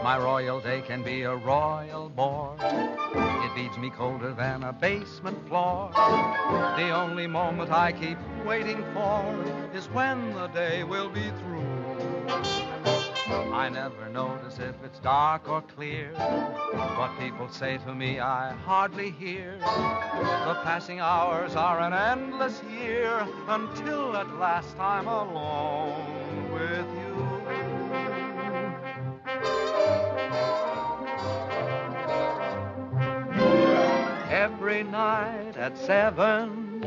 My royal day can be a royal bore. It beats me colder than a basement floor. The only moment I keep waiting for is when the day will be through. I never notice if it's dark or clear. What people say to me I hardly hear. The passing hours are an endless year until at last I'm alone with you. Every night at 7,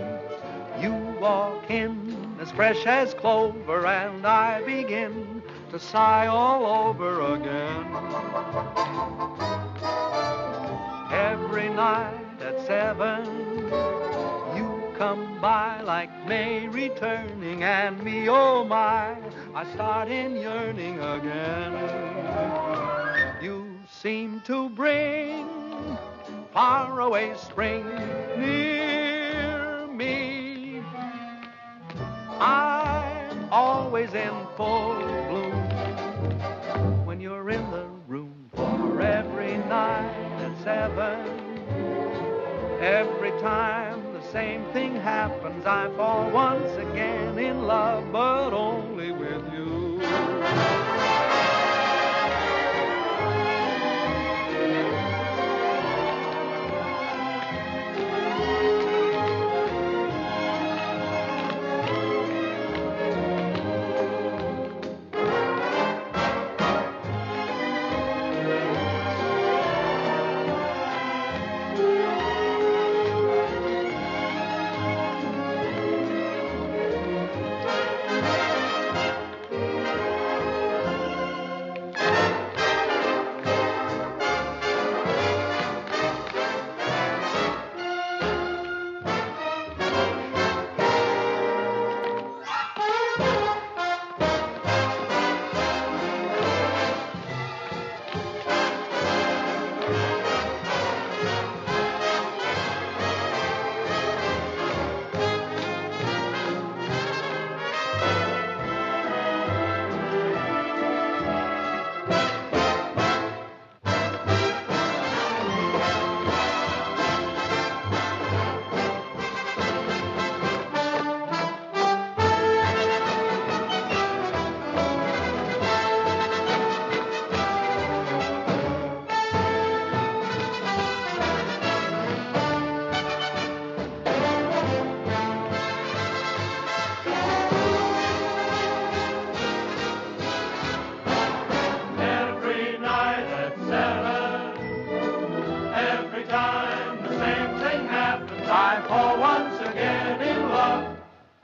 you walk in as fresh as clover, and I begin to sigh all over again. Every night at 7, you come by like May returning, and me, oh my, I start in yearning again. You seem to bring faraway spring near me. I'm always in full bloom when you're in the room. For every night at 7, every time the same thing happens, I fall once again in love, but only with you.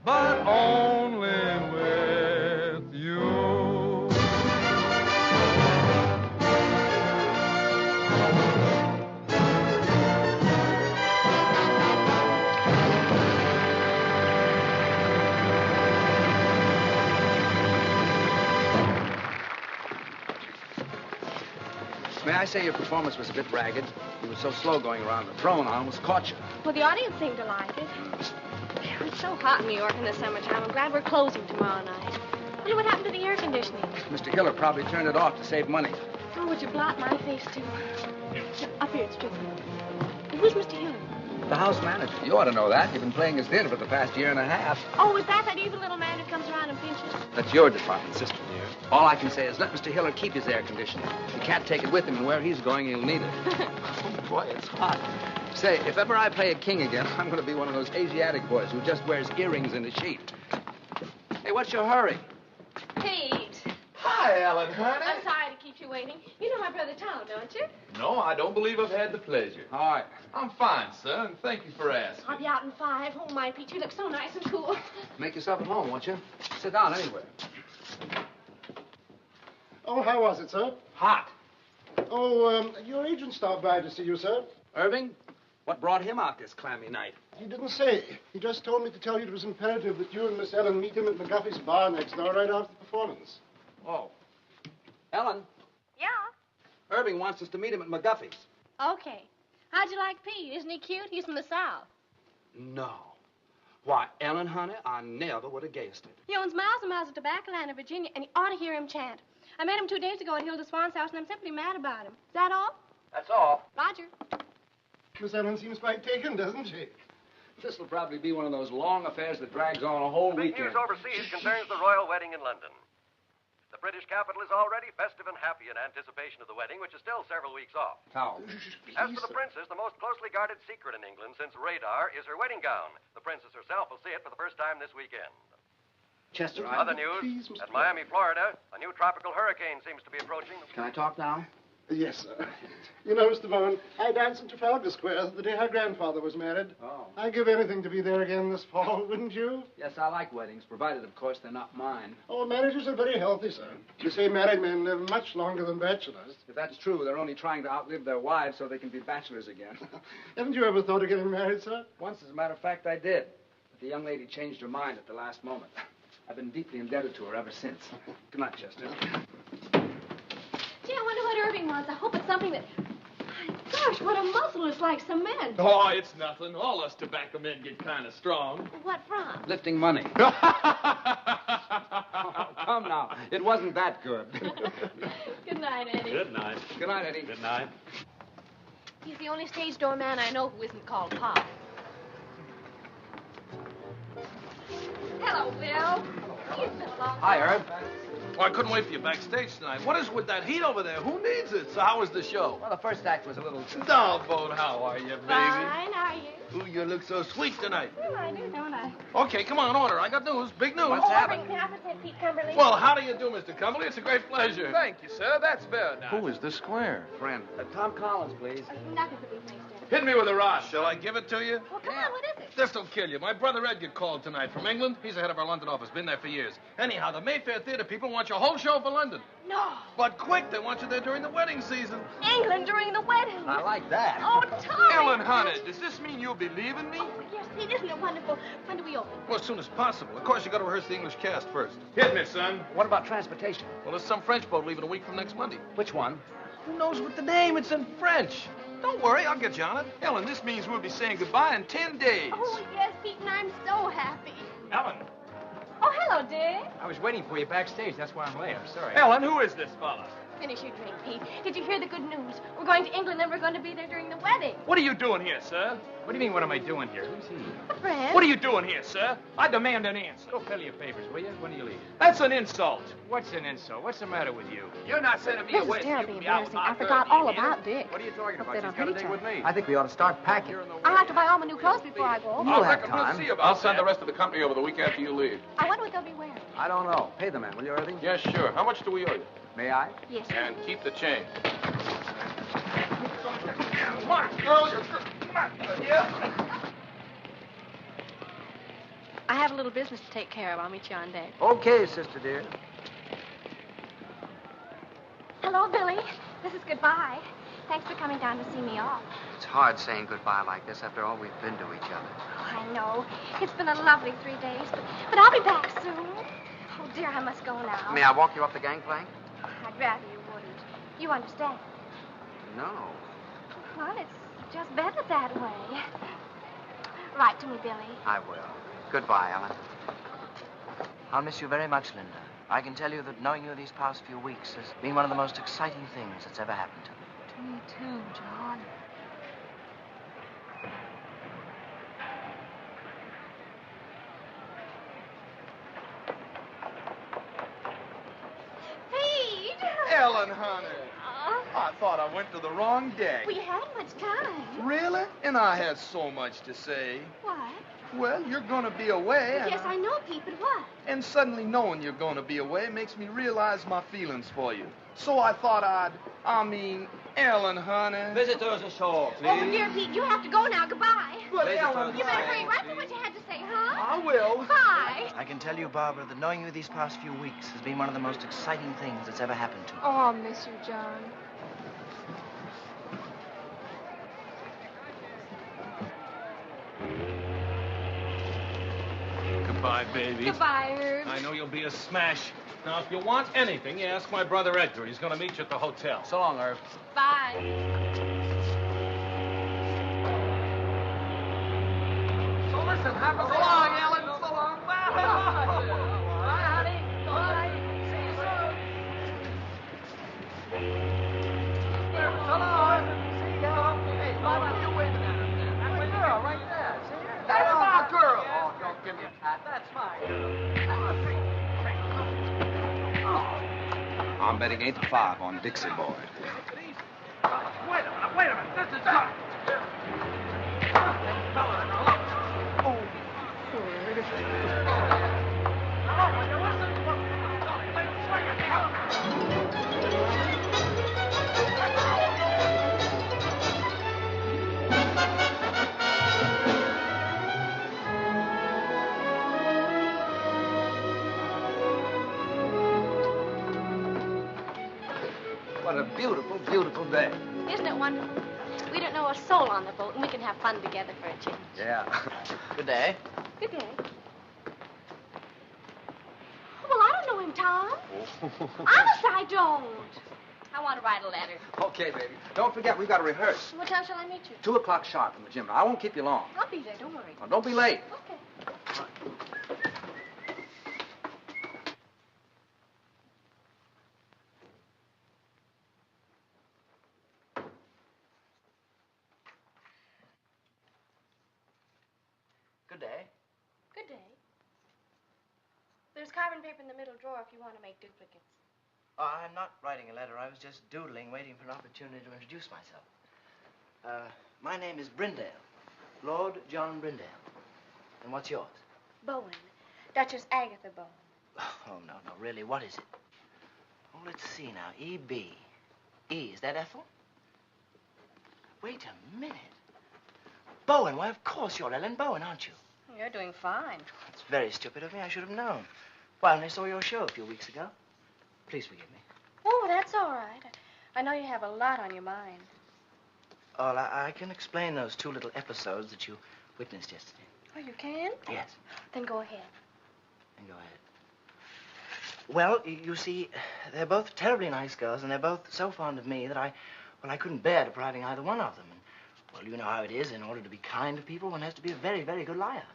but only with you. May I say your performance was a bit ragged? You were so slow going around the throne, I almost caught you. Well, the audience seemed to like it. It's so hot in New York in the summertime. I'm glad we're closing tomorrow night. I wonder what happened to the air conditioning. Mr. Hiller probably turned it off to save money. Oh, would you blot my face, too? Up here, it's true. Who's Mr. Hiller? The house manager. You ought to know that. You've been playing his theater for the past year and a half. Oh, is that evil little man who comes around and pinches? That's your department, sister dear. All I can say is let Mr. Hiller keep his air conditioning. He can't take it with him, and where he's going, he'll need it. Oh, boy, it's hot. Say, if ever I play a king again, I'm going to be one of those Asiatic boys who just wears earrings and a sheet. Hey, what's your hurry? Pete. Hi, Ellen, honey. I'm sorry to keep you waiting. You know my brother Tom, don't you? No, I don't believe I've had the pleasure. All right. I'm fine, sir, and thank you for asking. I'll be out in 5. Oh, my, Pete, you look so nice and cool. Make yourself at home, won't you? Sit down anywhere. Oh, how was it, sir? Hot. Oh, your agent stopped by to see you, sir. Irving, what brought him out this clammy night? He didn't say. He just told me to tell you it was imperative that you and Miss Ellen meet him at McGuffey's bar next door right after the performance. Oh. Ellen, Yeah? Irving wants us to meet him at McGuffey's. Okay. How'd you like Pete? Isn't he cute? He's from the South. No. Why, Ellen, honey, I never would have guessed it. He owns miles and miles of tobacco land in Virginia, and you ought to hear him chant. I met him 2 days ago at Hilda Swan's house, and I'm simply mad about him. Is that all? That's all. Roger. Miss Ellen seems quite taken, doesn't she? This will probably be one of those long affairs that drags on a whole Big weekend. news overseas concerns the royal wedding in London. The British capital is already festive and happy in anticipation of the wedding, which is still several weeks off. How? As for the princess, the most closely guarded secret in England since radar is her wedding gown. The princess herself will see it for the first time this weekend. Chester, Other news, at Miami, Florida, a new tropical hurricane seems to be approaching. Can I talk now? Yes, sir. You know, Mr. Bowen, I danced in Trafalgar Square the day her grandfather was married. Oh. I'd give anything to be there again this fall, wouldn't you? Yes, I like weddings, provided, of course, they're not mine. Oh, marriages are very healthy, sir. You say married men live much longer than bachelors. If that's true, they're only trying to outlive their wives so they can be bachelors again. Haven't you ever thought of getting married, sir? Once, as a matter of fact, I did. But the young lady changed her mind at the last moment. I've been deeply indebted to her ever since. Good night, Chester. Gee, I wonder what Irving wants. I hope it's something that... My gosh, what a muscle. It's like cement. Oh, it's nothing. All us tobacco men get kind of strong. What from? Lifting money. Oh, come now. It wasn't that good. Good night, Eddie. Good night. Good night, Eddie. Good night. He's the only stage door man I know who isn't called Pop. Hello, Bill. It's been a long time. Hi, Herb. Well, I couldn't wait for you backstage tonight. What is with that heat over there? Who needs it? So how was the show? Well, the first act was a little... No, Bowen, how are you, baby? Fine, are you? Ooh, you look so sweet tonight. Well, I do, don't I? Okay, come on, order. I got news. Big news. What's happening? Irving, can I present Pete Cumberly? Well, how do you do, Mr. Cumberly? It's a great pleasure. Thank you, sir. That's fair now. Who is this square? Friend. Tom Collins, please. Nothing to be thanks to. Hit me with a rod. Shall I give it to you? Well, come on, what is it? This'll kill you. My brother Edgar called tonight from England. He's the head of our London office. Been there for years. Anyhow, the Mayfair Theater people want your whole show for London. No. But quick, they want you there during the wedding season. England during the wedding. I like that. Oh, Tommy. Ellen, honey, does this mean you'll be leaving me? Oh, yes, Pete, isn't it wonderful? When do we open? Well, as soon as possible. Of course, you got to rehearse the English cast first. Hit me, son. What about transportation? Well, there's some French boat leaving a week from next Monday. Which one? Who knows what the name? It's in French. Don't worry, I'll get you on it. Ellen, this means we'll be saying goodbye in 10 days. Oh, yes, Pete, and I'm so happy. Ellen. Oh, hello, Dick. I was waiting for you backstage. That's why I'm late. I'm sorry. Ellen, who is this fella? Finish your drink, Pete. Did you hear the good news? We're going to England and we're going to be there during the wedding. What are you doing here, sir? What do you mean, what am I doing here? Who's he? A friend. What are you doing here, sir? I demand an answer. Go fill your papers, will you? When do you leave? That's an insult. What's an insult? What's the matter with you? You're not sending me This away. is so you terribly can be out embarrassing. with my I forgot girl, all you hear? about Dick. What are you talking Hope about? they She's don't got a hate date her. with me. I think we ought to start packing. I'll have to buy all my new clothes before I go. You'll I have reckon we'll time. see about I'll send that. the rest of the company over the week after you leave. I wonder what they'll be wearing. I don't know. Pay the man, will you, Irving? Yes, sure. How much do we owe you? May I? Yes. And keep the change. Come on, girl. Come on. Yeah. I have a little business to take care of. I'll meet you on deck. Okay, sister dear. Hello, Billy. This is goodbye. Thanks for coming down to see me off. It's hard saying goodbye like this after all we've been to each other. Oh, I know. It's been a lovely 3 days, but I'll be back soon. Oh, dear, I must go now. May I walk you up the gangplank? I'd rather you wouldn't. You understand? No. Well, it's just better that way. Write to me, Billy. I will. Goodbye, Ellen. I'll miss you very much, Linda. I can tell you that knowing you these past few weeks has been one of the most exciting things that's ever happened to me. To me, too, John. Ellen, honey. I thought I went to the wrong deck. We had much time. Really? And I had so much to say. What? Well, you're going to be away. and Yes, I know, Pete, but what? And suddenly knowing you're going to be away makes me realize my feelings for you. So I thought Ellen, honey. Visitors ashore, please. Oh, dear Pete, you have to go now. Goodbye. But Visitors Ellen, You better hurry right for what you had to say, huh? I will. Bye. I can tell you, Barbara, that knowing you these past few weeks has been one of the most exciting things that's ever happened to me. Oh, I'll miss you, John. Goodbye, baby. Goodbye, Herb. I know you'll be a smash. Now, if you want anything, you ask my brother Edgar. He's going to meet you at the hotel. So long, Irv. Bye. So listen, have a so long, Ellen. So long. Bye, honey. Bye. See you soon. So long. See you. Hey, Barbara, you wait a minute. That's my girl right there. See her? That's my girl. Oh, don't give me a pat. That's my girl. I'm betting 8-5 on Dixie Boy. Wait a minute. This is tough. What a beautiful, beautiful day. Isn't it wonderful? We don't know a soul on the boat, and we can have fun together for a change. Yeah. Good day. Good day. Well, I don't know him, Tom. Honest, I don't. I want to write a letter. Okay, baby. Don't forget, we've got to rehearse. What time shall I meet you? 2 o'clock sharp in the gym. Now, I won't keep you long. I'll be there, don't worry. Now, don't be late. Okay. Good day. Good day. There's carbon paper in the middle drawer if you want to make duplicates. Oh, I'm not writing a letter. I was just doodling, waiting for an opportunity to introduce myself. My name is Brindale. Lord John Brindale. And what's yours? Bowen. Duchess Agatha Bowen. Oh, no, really, what is it? Oh, let's see now. E.B. E, is that Ethel? Wait a minute. Bowen, why, of course you're Ellen Bowen, aren't you? You're doing fine. That's very stupid of me. I should have known. Well, I saw your show a few weeks ago. Please forgive me. Oh, that's all right. I know you have a lot on your mind. Oh, I can explain those 2 little episodes that you witnessed yesterday. Oh, you can? Yes. Then go ahead. Then go ahead. Well, you see, they're both terribly nice girls, and they're both so fond of me that I couldn't bear depriving either one of them. And, well, you know how it is. In order to be kind to people, one has to be a very, very good liar.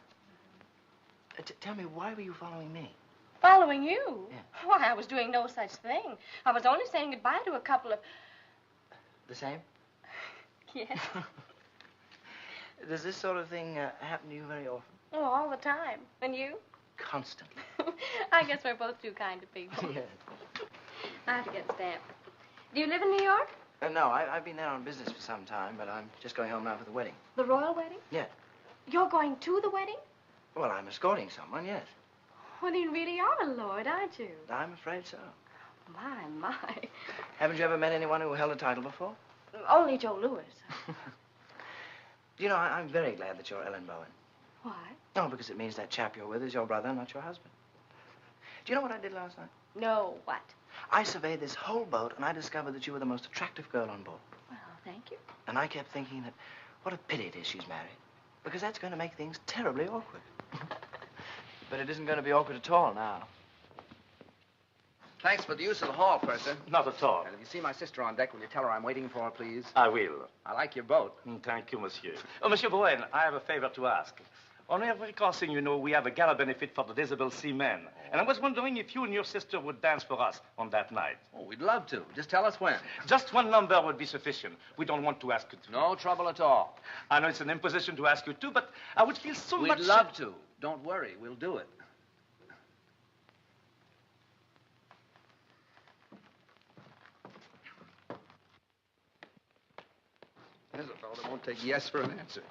Tell me, why were you following me? Following you? Yeah. Why, I was doing no such thing. I was only saying goodbye to a couple of... The same? Yes. Does this sort of thing happen to you very often? Oh, all the time. And you? Constantly. I guess we're both too kind to people. Yes. I have to get stamped. Do you live in New York? No, I've been there on business for some time, but I'm just going home now for the wedding. The royal wedding? Yeah. You're going to the wedding? Well, I'm escorting someone, yes. Well, you really are a lord, aren't you? I'm afraid so. My. Haven't you ever met anyone who held a title before? Only Joe Louis. You know, I'm very glad that you're Ellen Bowen. Why? Oh, because it means that chap you're with is your brother, not your husband. Do you know what I did last night? No, what? I surveyed this whole boat, and I discovered that you were the most attractive girl on board. Well, thank you. And I kept thinking that what a pity it is she's married, because that's going to make things terribly awkward. But it isn't going to be awkward at all now. Thanks for the use of the hall, Purser. Not at all. And if you see my sister on deck, will you tell her I'm waiting for her, please? I will. I like your boat. Thank you, monsieur. Oh, Monsieur Bowen, I have a favor to ask. On every crossing, you know, we have a gala benefit for the disabled seamen. And I was wondering if you and your sister would dance for us on that night. Oh, we'd love to. Just tell us when. Just one number would be sufficient. We don't want to ask you to. No trouble at all. I know it's an imposition to ask you to, but I would feel so much... We'd love to. Don't worry. We'll do it. There's a fellow that won't take yes for an answer.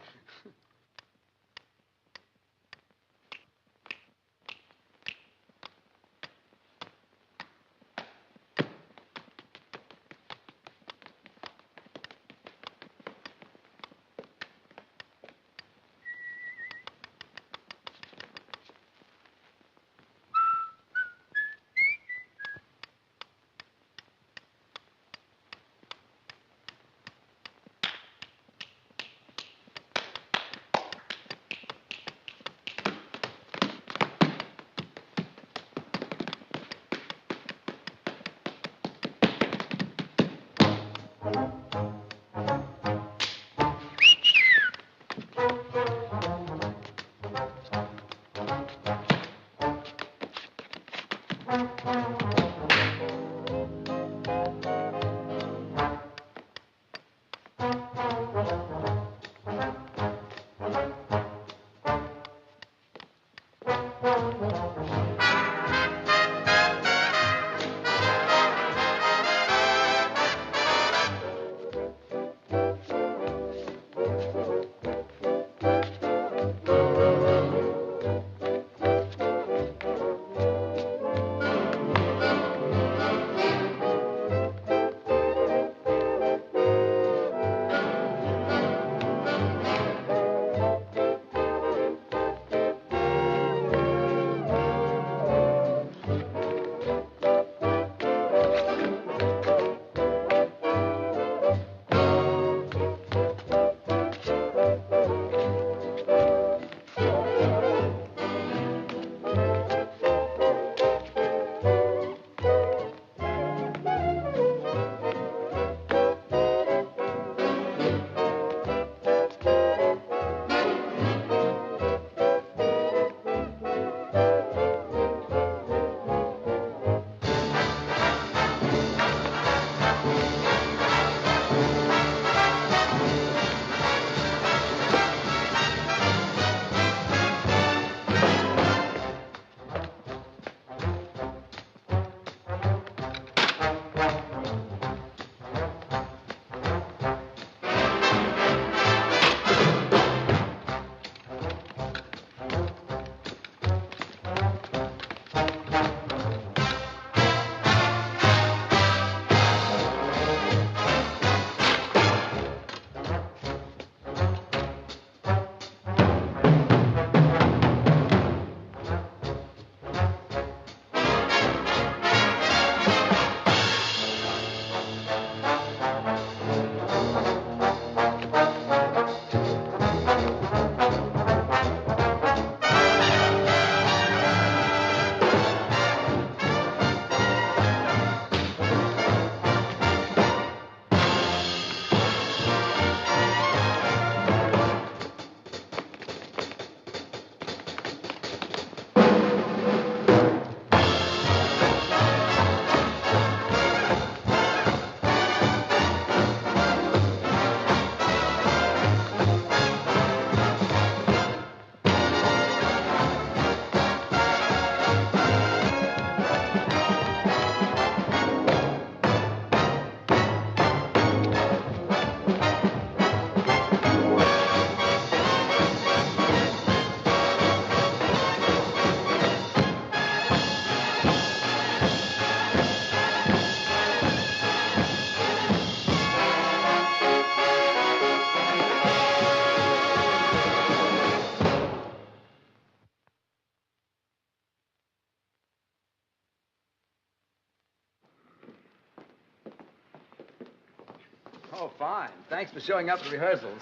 Oh, fine. Thanks for showing up at rehearsals.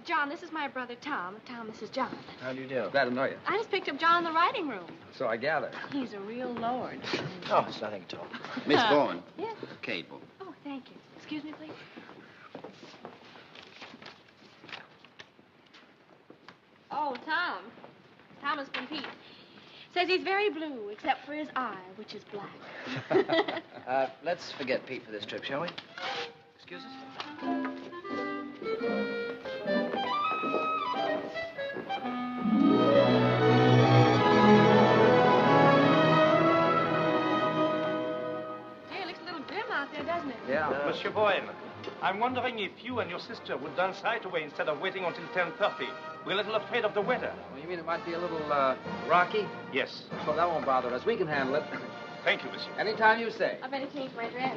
John, this is my brother Tom. Tom, this is John. How do you do? Glad to know you. I just picked up John in the writing room. So I gather. He's a real lord. Oh, it's nothing at all. Miss Bowen. Yes? Cable. Oh, thank you. Excuse me, please. Oh, Tom. Thomas from Pete. Says he's very blue, except for his eye, which is black. Let's forget Pete for this trip, shall we? Excuse us? Gee, it looks a little grim out there, doesn't it? Yeah. Monsieur Bowen, I'm wondering if you and your sister would dance right away instead of waiting until 10:30. We're a little afraid of the weather. Well, you mean it might be a little, rocky? Yes. Oh, that won't bother us. We can handle it. Thank you, monsieur. Anytime you say. I better change my dress.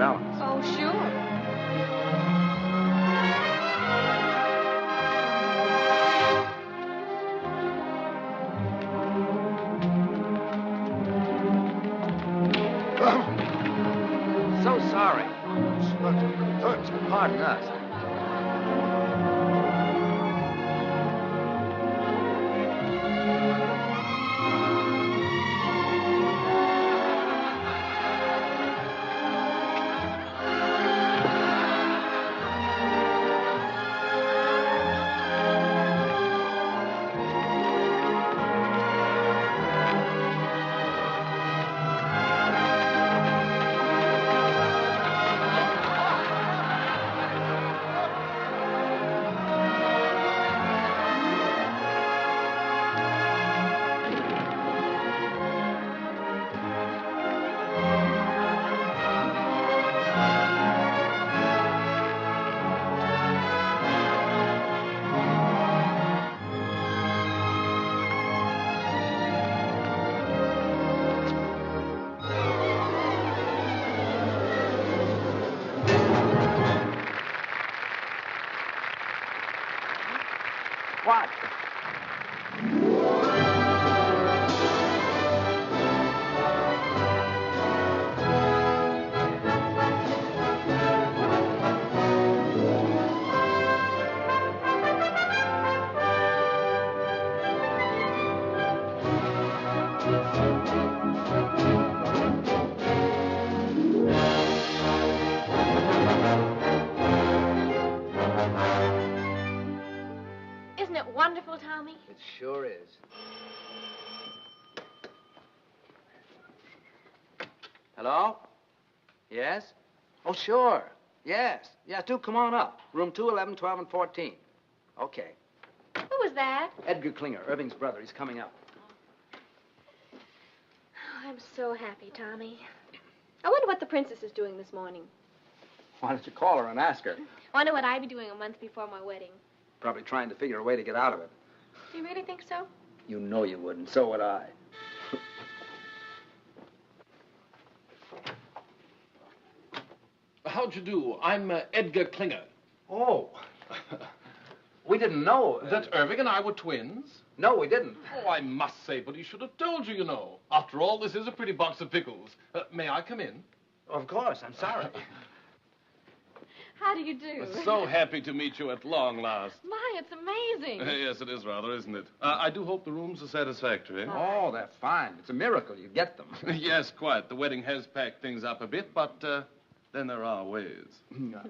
balance. Oh, sure. So sorry. Pardon us. Tommy? It sure is. Hello? Yes? Oh, sure. Yes. Yeah, do come on up. Room 2, 11, 12, and 14. Okay. Who was that? Edgar Klinger, Irving's brother. He's coming up. Oh, I'm so happy, Tommy. I wonder what the princess is doing this morning. Why don't you call her and ask her? Wonder what I'd be doing a month before my wedding. Probably trying to figure a way to get out of it. Do you really think so? You know you would, and so would I. How'd you do? I'm Edgar Klinger. Oh. We didn't know. That Irving and I were twins? No, we didn't. Oh, I must say, but he should have told you, you know. After all, this is a pretty box of pickles. May I come in? Of course, I'm sorry. How do you do? So happy to meet you at long last. My, it's amazing. Yes, it is rather, isn't it? I do hope the rooms are satisfactory. Oh, they're fine. It's a miracle you get them. Yes, quite. The wedding has packed things up a bit, but then there are ways.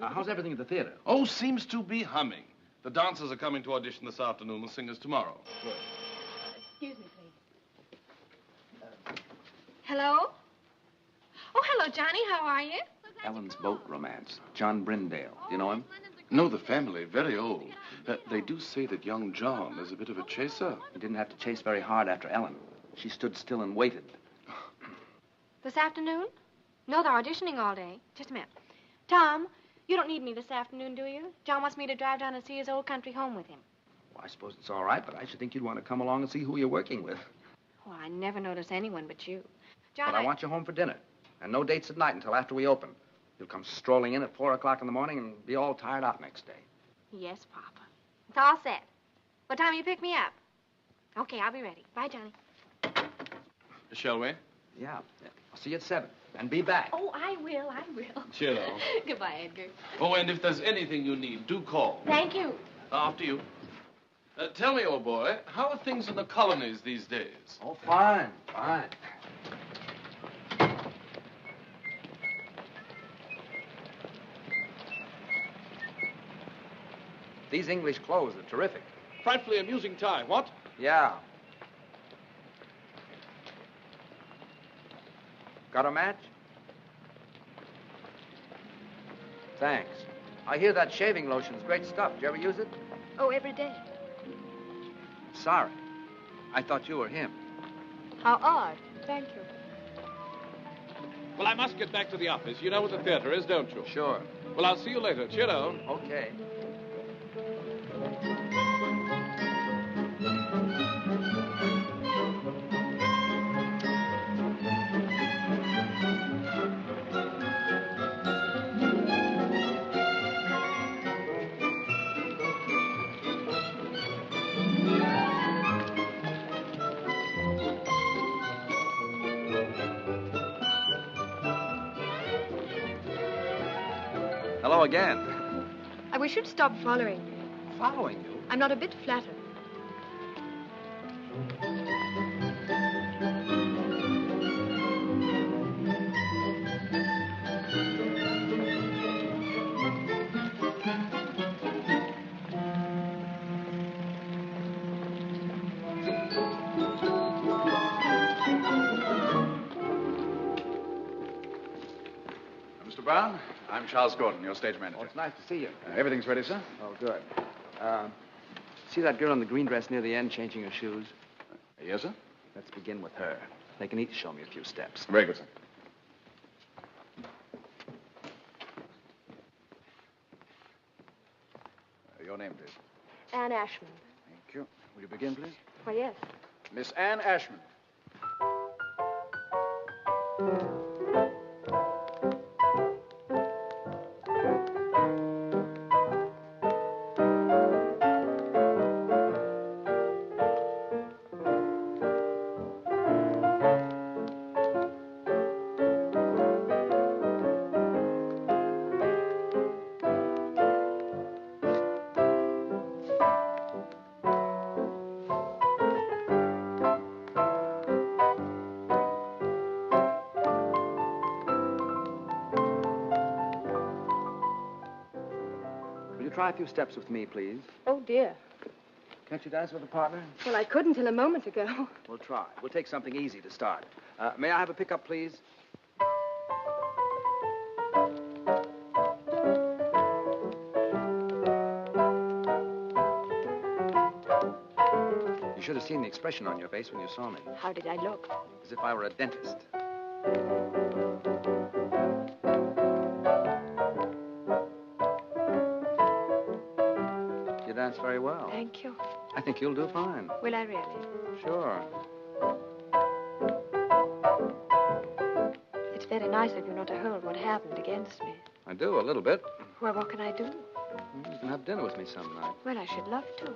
How's everything at the theater? Oh, seems to be humming. The dancers are coming to audition this afternoon, the singers tomorrow. Good. Excuse me, please. Hello? Oh, hello, Johnny. How are you? Ellen's boat romance. John Brindale. Do you know him? No, the family, very old. They do say that young John is a bit of a chaser. He didn't have to chase very hard after Ellen. She stood still and waited. This afternoon? No, they're auditioning all day. Just a minute. Tom, you don't need me this afternoon, do you? John wants me to drive down and see his old country home with him. Well, I suppose it's all right, but I should think you'd want to come along and see who you're working with. Oh, I never notice anyone but you. John, But I want you home for dinner. And no dates at night until after we open. You'll come strolling in at 4 o'clock in the morning and be all tired out next day. Yes, Papa. It's all set. What time you pick me up? Okay, I'll be ready. Bye, Johnny. Shall we? Yeah. I'll see you at 7. And be back. Oh, I will. Cheerio. Goodbye, Edgar. Oh, and if there's anything you need, do call. Thank you. After you. Tell me, old boy, how are things in the colonies these days? Oh, fine. These English clothes are terrific. Frightfully amusing tie, what? Yeah. Got a match? Thanks. I hear that shaving lotion's great stuff. Did you ever use it? Oh, every day. Sorry. I thought you were him. How odd. Thank you. Well, I must get back to the office. You know where the theater is, don't you? Sure. Well, I'll see you later. Cheerio. Okay. Hello again. I wish you'd stop following me. Following you? I'm not a bit flattered. Mr. Brown, I'm Charles Gordon, your stage manager. Oh, it's nice to see you. Everything's ready, sir? Oh, good. See that girl in the green dress near the end changing her shoes? Yes, sir? Let's begin with her. They can each show me a few steps. Very good, sir. Your name, please. Anne Ashmond. Thank you. Will you begin, please? Why, yes. Miss Anne Ashmond. Will you try a few steps with me, please? Oh, dear. Can't you dance with a partner? Well, I couldn't till a moment ago. We'll try. We'll take something easy to start. May I have a pickup, please? You should have seen the expression on your face when you saw me. How did I look? As if I were a dentist. You dance very well. Thank you. I think you'll do fine. Will I really? Sure. It's very nice of you not to hold what happened against me. I do, a little bit. Well, what can I do? You can have dinner with me some night. Well, I should love to.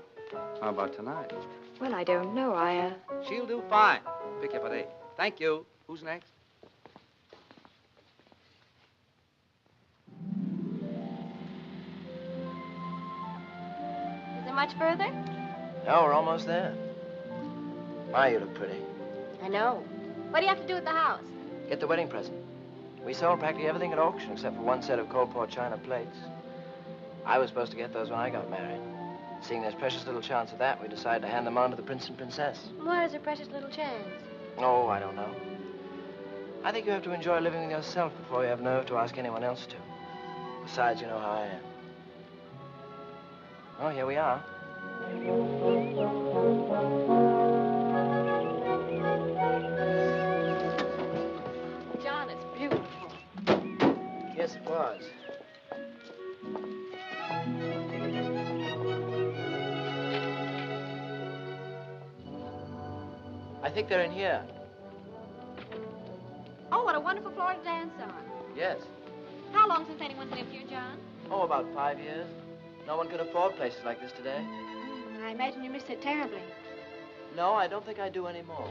How about tonight? Well, I don't know. She'll do fine. Pick you up at 8. Thank you. Who's next? Is it much further? No, we're almost there. My, you look pretty. I know. What do you have to do at the house? Get the wedding present. We sold practically everything at auction except for one set of Coalport china plates. I was supposed to get those when I got married. Seeing there's precious little chance of that, we decided to hand them on to the prince and princess. Why is there precious little chance? Oh, I don't know. I think you have to enjoy living with yourself before you have nerve to ask anyone else to. Besides, you know how I am. Oh, here we are. John, it's beautiful. Yes, it was. I think they're in here. Oh, what a wonderful floor to dance on. Yes. How long since anyone's lived here, John? Oh, about 5 years. No one can afford places like this today. I imagine you miss it terribly. No, I don't think I do anymore.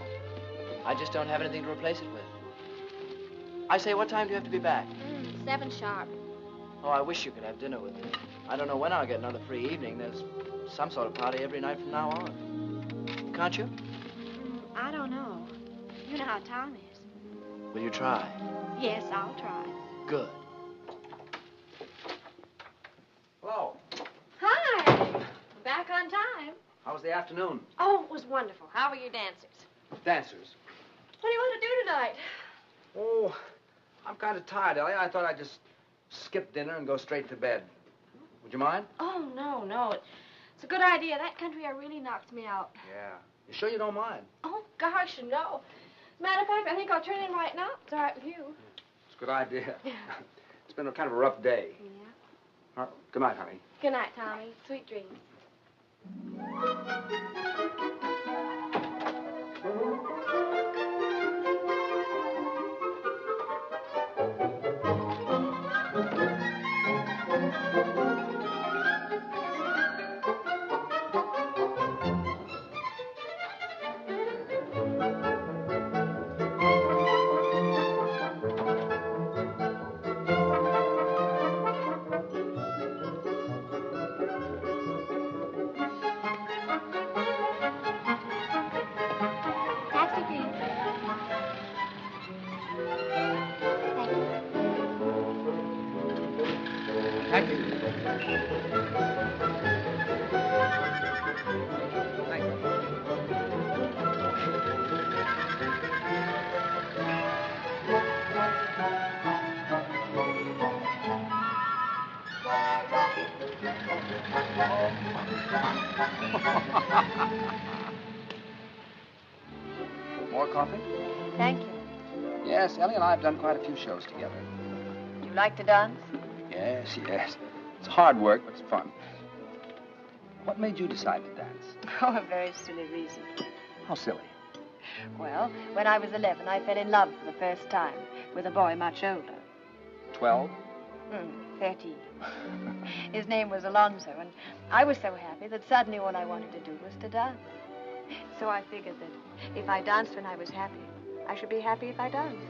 I just don't have anything to replace it with. I say, what time do you have to be back? 7 sharp. Oh, I wish you could have dinner with me. I don't know when I'll get another free evening. There's some sort of party every night from now on. Can't you? I don't know. You know how Tom is. Will you try? Yes, I'll try. Good. Hello. Hi. Back on time. How was the afternoon? Oh, it was wonderful. How were your dancers? Dancers. What do you want to do tonight? Oh, I'm kind of tired, Ellie. I thought I'd just skip dinner and go straight to bed. Would you mind? Oh, no. It's a good idea. That country air really knocks me out. Yeah. You sure you don't mind? Oh, gosh, no. As a matter of fact, I think I'll turn in right now. It's all right with you. It's a good idea. It's been a kind of a rough day. Yeah. Good night, honey. Good night, Tommy. Sweet dreams. Thank you. More coffee? Thank you. Yes, Ellie and I have done quite a few shows together. Do you like to dance? Yes. It's hard work, but it's fun. What made you decide to dance? Oh, a very silly reason. How silly. Well, when I was 11, I fell in love for the first time with a boy much older. 12? 13. His name was Alonzo, and I was so happy that suddenly all I wanted to do was to dance. So I figured that if I danced when I was happy, I should be happy if I danced.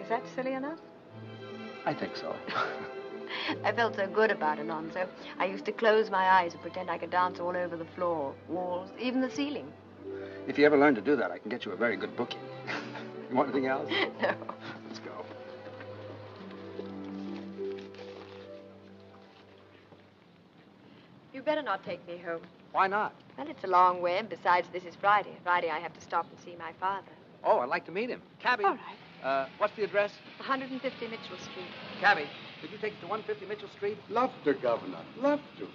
Is that silly enough? I think so. I felt so good about Alonzo. I used to close my eyes and pretend I could dance all over the floor, walls, even the ceiling. If you ever learn to do that, I can get you a very good booking. You want anything else? No. Let's go. You better better not take me home. Why not? Well, it's a long way, and besides, this is Friday. Friday, I have to stop and see my father. Oh, I'd like to meet him. Cabby. All right. What's the address? 150 Mitchell Street. Cabby, could you take us to 150 Mitchell Street? Love to, Governor. Love to.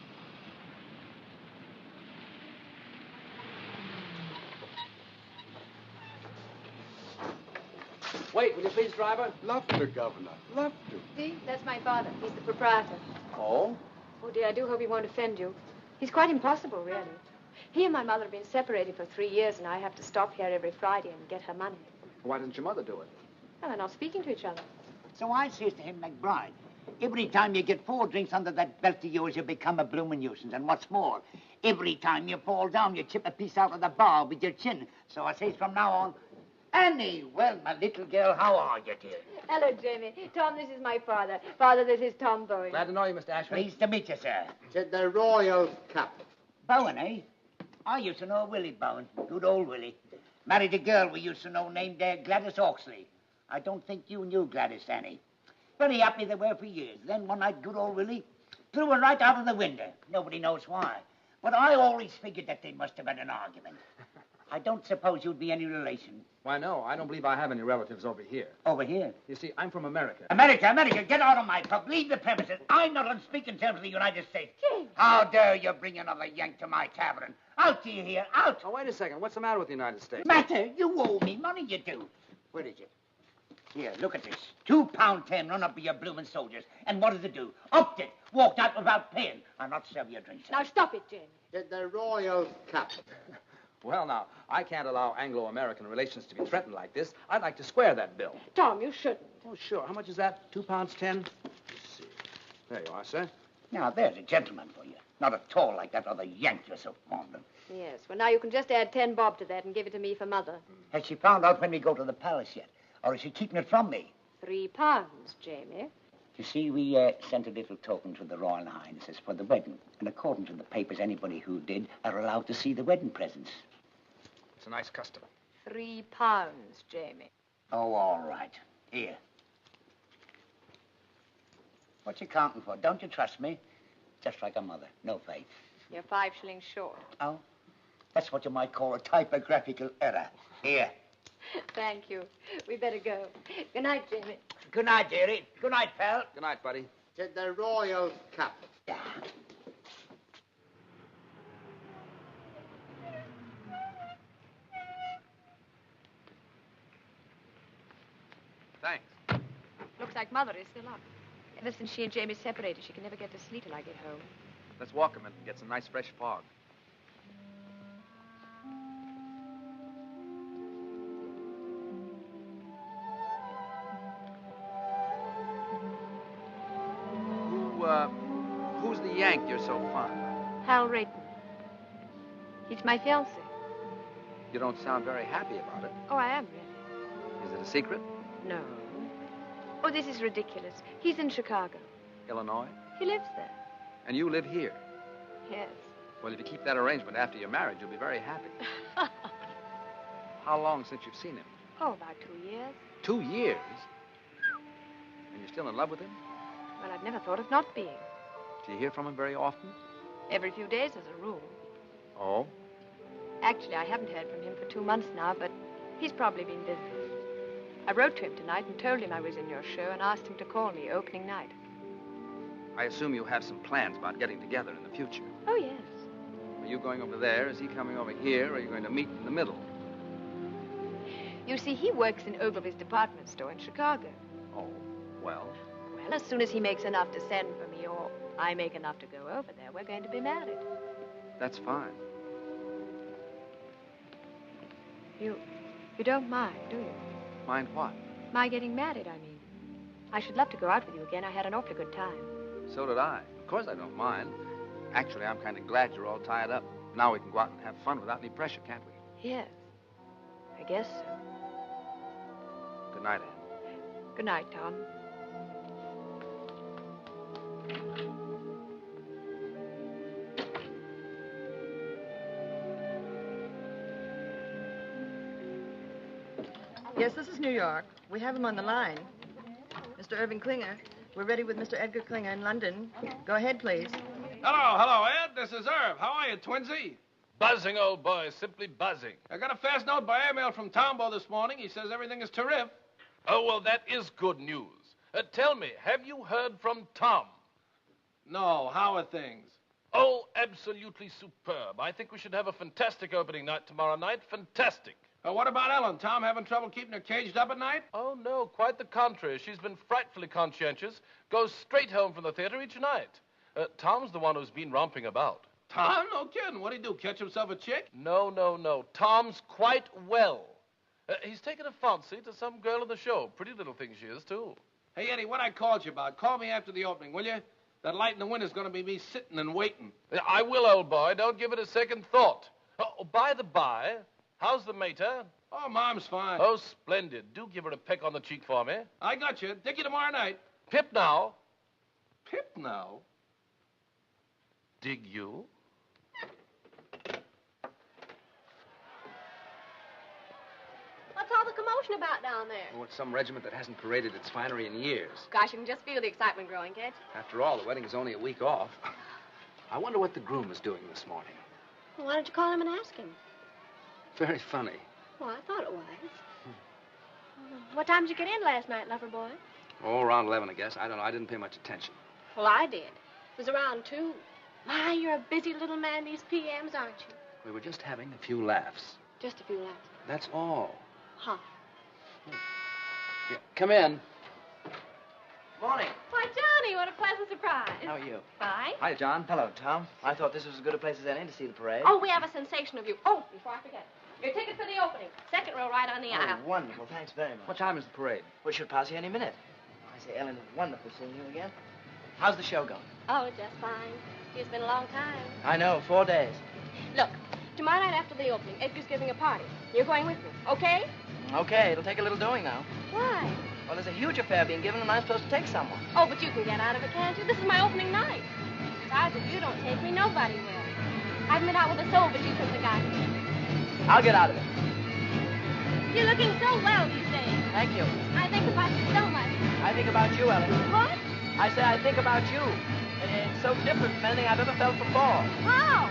Wait, will you please, driver? Love to, Governor. Love to. See, that's my father. He's the proprietor. Oh? Oh, dear, I do hope he won't offend you. He's quite impossible, really. He and my mother have been separated for 3 years, and I have to stop here every Friday and get her money. Why didn't your mother do it? Well, they're not speaking to each other. So I says to him, McBride, every time you get 4 drinks under that belt of yours, you become a bloomin' nuisance. And what's more, every time you fall down, you chip a piece out of the bar with your chin. So I says from now on, Annie, well, my little girl, how are you, dear? Hello, Jamie. Tom, this is my father. Father, this is Tom Bowen. Glad to know you, Mr. Ashmond. Pleased to meet you, sir. Said the royal cap. Bowen, eh? I used to know Willie Bowen. Good old Willie. Married a girl we used to know named Gladys Hawksley. I don't think you knew Gladys, Annie. Very happy they were for years. Then one night, good old Willie threw her right out of the window. Nobody knows why. But I always figured that they must have had an argument. I don't suppose you'd be any relation. Why, no. I don't believe I have any relatives over here. Over here? You see, I'm from America. America, get out of my pub. Leave the premises. I'm not on speaking terms with the United States. James. How dare you bring another Yank to my tavern? Out to you here, out. Oh, wait a second. What's the matter with the United States? Matter? You owe me money, you do. Where is it? Here, look at this. £2.10 run up with your bloomin' soldiers. And what does it do? Upped it. Walked out without paying. I'll not serve your drinks. Now, stop it, Jamie. Said the royal cap. Well, now, I can't allow Anglo-American relations to be threatened like this. I'd like to square that bill. Tom, you shouldn't. Oh, sure. How much is that? £2.10? Let's see. There you are, sir. Now, there's a gentleman for you. Not at all like that other Yank you're so fond of. Yes, well, now you can just add 10 bob to that and give it to me for Mother. Has she found out when we go to the palace yet? Or is she keeping it from me? £3, Jamie. You see, we sent a little token to the Royal Highnesses for the wedding. And according to the papers, anybody who did are allowed to see the wedding presents. It's a nice custom. £3, Jamie. Oh, all right. Here. What you counting for? Don't you trust me? Just like a mother. No faith. You're 5 shillings short. Oh? That's what you might call a typographical error. Here. Thank you. We better go. Good night, Jamie. Good night, dearie. Good night, pal. Good night, buddy. Said the royal cap. Yeah. Thanks. Looks like Mother is still up. Ever since she and Jamie separated, she can never get to sleep till I get home. Let's walk a minute and get some nice fresh fog. Who's the Yank you're so fond of? Hal Rayton. He's my fiancé. You don't sound very happy about it. Oh, I am, really. Is it a secret? No. Oh, this is ridiculous. He's in Chicago. Illinois? He lives there. And you live here? Yes. Well, if you keep that arrangement after your marriage, you'll be very happy. How long since you've seen him? Oh, about 2 years. 2 years? And you're still in love with him? Well, I've never thought of not being. Do you hear from him very often? Every few days, as a rule. Oh? Actually, I haven't heard from him for 2 months now, but he's probably been busy. I wrote to him tonight and told him I was in your show and asked him to call me opening night. I assume you have some plans about getting together in the future. Oh, yes. Are you going over there? Is he coming over here? Or are you going to meet in the middle? You see, he works in Ogilvy's department store in Chicago. Oh, well? Well, as soon as he makes enough to send for me, or I make enough to go over there, we're going to be married. That's fine. You don't mind, do you? Mind what? My getting married, I mean. I should love to go out with you again. I had an awfully good time. So did I. Of course I don't mind. Actually, I'm kind of glad you're all tied up. Now we can go out and have fun without any pressure, can't we? Yes. I guess so. Good night, Anne. Good night, Tom. Yes, this is New York. We have him on the line. Mr. Irving Klinger. We're ready with Mr. Edgar Klinger in London. Go ahead, please. Hello, Ed. This is Herb. How are you, Twinsy? Buzzing, old boy, simply buzzing. I got a fast note by airmail from Tombo this morning. He says everything is terrific. Oh, well, that is good news. Tell me, have you heard from Tom? No, how are things? Oh, absolutely superb. I think we should have a fantastic opening night tomorrow night. Fantastic. What about Ellen? Tom having trouble keeping her caged up at night? Oh, no, quite the contrary. She's been frightfully conscientious. Goes straight home from the theater each night. Tom's the one who's been romping about. Tom? No kidding. What'd he do, catch himself a chick? No. Tom's quite well. He's taken a fancy to some girl in the show. Pretty little thing she is, too. Hey, Eddie, what I called you about, call me after the opening, will you? That light in the window's going to be me sitting and waiting. I will, old boy. Don't give it a second thought. Oh, by the by, how's the mater? Oh, Mom's fine. Oh, splendid. Do give her a peck on the cheek for me. I got you. Dick you tomorrow night. Pip now. Pip now? Dig you? What's all the commotion about down there? Oh, it's some regiment that hasn't paraded its finery in years. Gosh, you can just feel the excitement growing, can't you? After all, the wedding is only a week off. I wonder what the groom is doing this morning. Well, why don't you call him and ask him? Very funny. Well, I thought it was. What time did you get in last night, lover boy? Oh, around 11, I guess. I don't know. I didn't pay much attention. Well, I did. It was around 2. My, you're a busy little man these PMs, aren't you? We were just having a few laughs. Just a few laughs. That's all. Huh. Yeah, come in. Morning. Why, Johnny, what a pleasant surprise. How are you? Fine. Hi, John. Hello, Tom. I thought this was as good a place as any to see the parade. Oh, we have a sensation of you. Oh, before I forget. Your ticket for the opening. Second row right on the aisle. Oh, wonderful. Thanks very much. What time is the parade? We should pass you any minute. I say, Ellen, it's wonderful seeing you again. How's the show going? Oh, just fine. It's been a long time. I know, 4 days. Look, tomorrow night after the opening, Edgar's giving a party. You're going with me, okay? Okay, it'll take a little doing now. Why? Well, there's a huge affair being given, and I'm supposed to take someone. Oh, but you can get out of it, can't you? This is my opening night. Besides, if you don't take me, nobody will. I've been out with a soul, but you couldn't have got me. I'll get out of it. You're looking so well these days. Thank you. I think about you so much. I think about you, Ellen. What? I say I think about you. It's so different from anything I've ever felt before. How?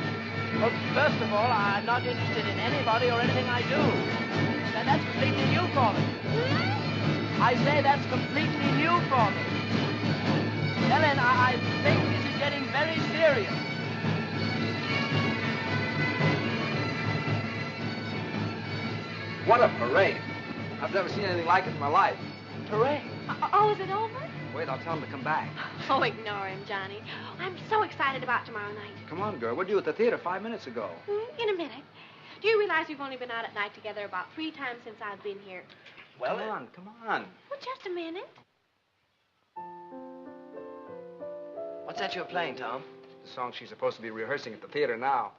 Well, first of all, I'm not interested in anybody or anything I do. And that's completely new for me. I say that's completely new for me. Ellen, I think this is getting very serious. What a parade. I've never seen anything like it in my life. Parade? Oh, is it over? Wait, I'll tell him to come back. Oh, ignore him, Johnny. I'm so excited about tomorrow night. Come on, girl. Where'd you at the theater 5 minutes ago? In a minute. Do you realize we've only been out at night together about 3 times since I've been here? Well, come on. Well, just a minute. What's that you're playing, Tom? The song she's supposed to be rehearsing at the theater now.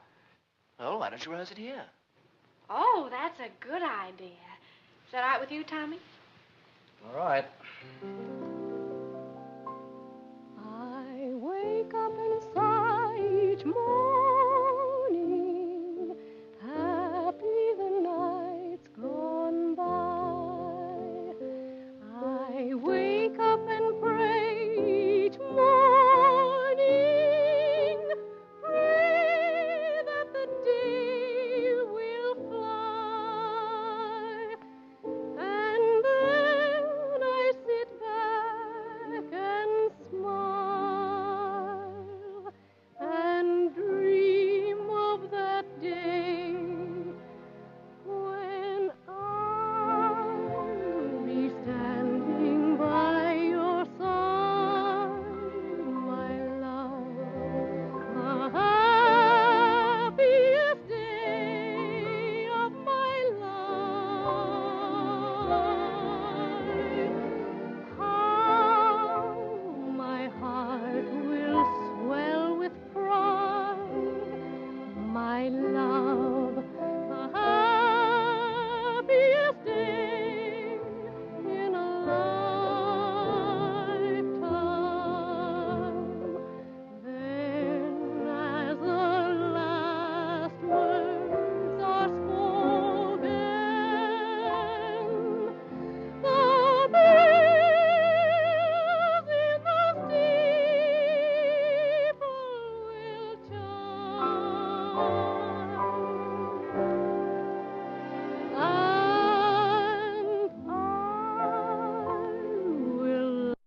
Oh, why don't you rehearse it here? Oh, that's a good idea. Is that all right with you, Tommy? All right. I wake up and sigh each morning, happy the night's gone by. I wake up and pray each morning, pray that the day will fly, and then I sit back and smile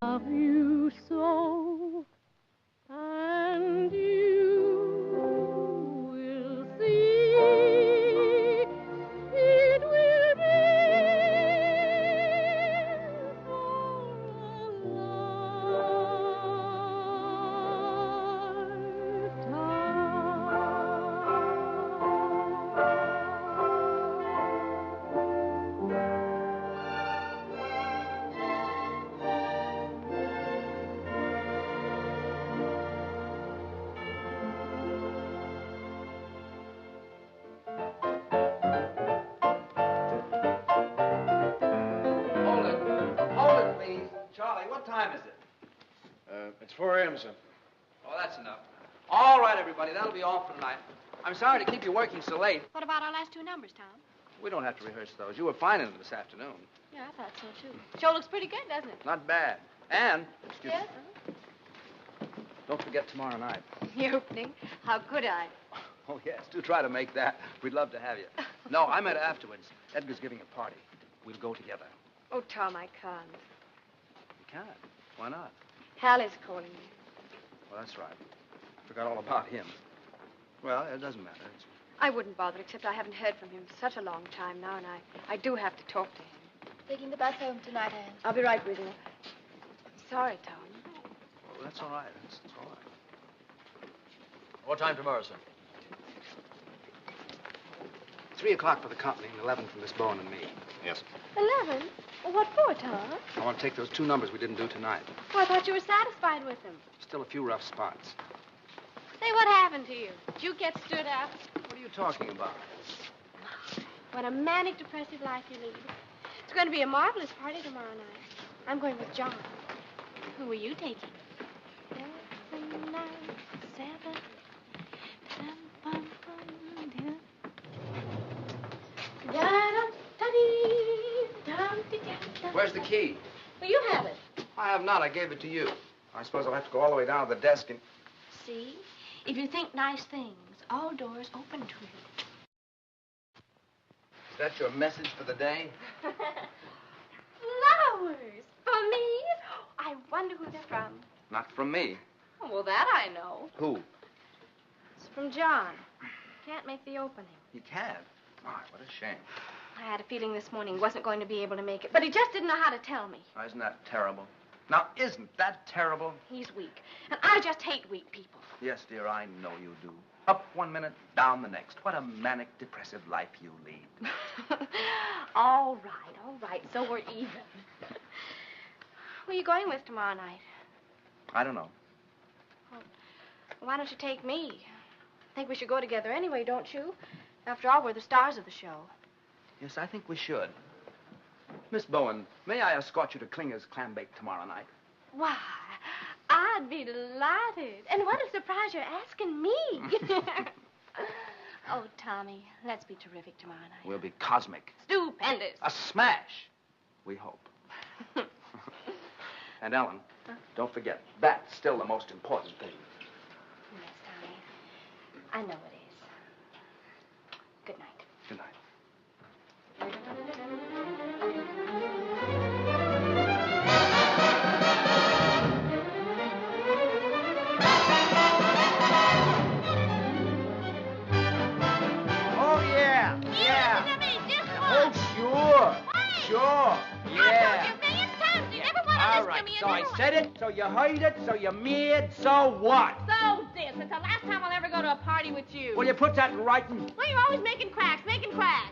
love you so, and you will see it will be for Hold it, please. Charlie, what time is it? It's 4 a.m., sir. Oh, that's enough. All right, everybody, that'll be all for tonight. I'm sorry to keep you working so late. What about our last two numbers, Tom? We don't have to rehearse those. You were fine in them this afternoon. Yeah, I thought so, too. Show looks pretty good, doesn't it? Not bad. And, excuse Yes? me, don't forget tomorrow night. The opening? How could I? Oh, yes, do try to make that. We'd love to have you. No, I meant afterwards. Edgar's giving a party. We'll go together. Oh, Tom, I can't. You can't. Why not? Hal is calling me. Well, that's right. Forgot all about him. Well, it doesn't matter. I wouldn't bother, except I haven't heard from him such a long time now, and I do have to talk to him. Taking the bus home tonight, Anne. I'll be right with you. Sorry, Tom. Well, that's all right. That's all right. What time tomorrow, sir? 3 o'clock for the company and 11 for Miss Bowen and me. Yes. 11? Well, what for, Tom? I want to take those 2 numbers we didn't do tonight. Oh, I thought you were satisfied with them. Still a few rough spots. Say, what happened to you? Did you get stood up? What are you talking about? What a manic, depressive life you lead. It's going to be a marvelous party tomorrow night. I'm going with John. Who are you taking? 7, 9, 7. Where's the key? Well, you have it. I have not. I gave it to you. I suppose I'll have to go all the way down to the desk and... See? If you think nice things, all doors open to you. Is that your message for the day? Flowers for me? I wonder who they're from. Not from me. Oh, well, that I know. Who? It's from John. Can't make the opening. He can't. My, what a shame. I had a feeling this morning he wasn't going to be able to make it, but he just didn't know how to tell me. Now, isn't that terrible? Now, isn't that terrible? He's weak, and I just hate weak people. Yes, dear, I know you do. Up 1 minute, down the next. What a manic, depressive life you lead. All right, so we're even. Who are you going with tomorrow night? I don't know. Well, why don't you take me? I think we should go together anyway, don't you? After all, we're the stars of the show. Yes, I think we should. Miss Bowen, may I escort you to Klinger's Clam Bake tomorrow night? Why, I'd be delighted. And what a surprise you're asking me. Oh, Tommy, let's be terrific tomorrow night. We'll be cosmic. Stupendous. A smash. We hope. And Ellen, don't forget, that's still the most important thing. Yes, Tommy. I know it is. Good night. Good night. Oh, yeah. Yeah. Oh, sure. Sure. Yeah. All right, so I said it, so you heard it, so you're mad, so what? So this. It's the last time I'll ever go to a party with you. Will you put that in writing? Well, you're always making cracks.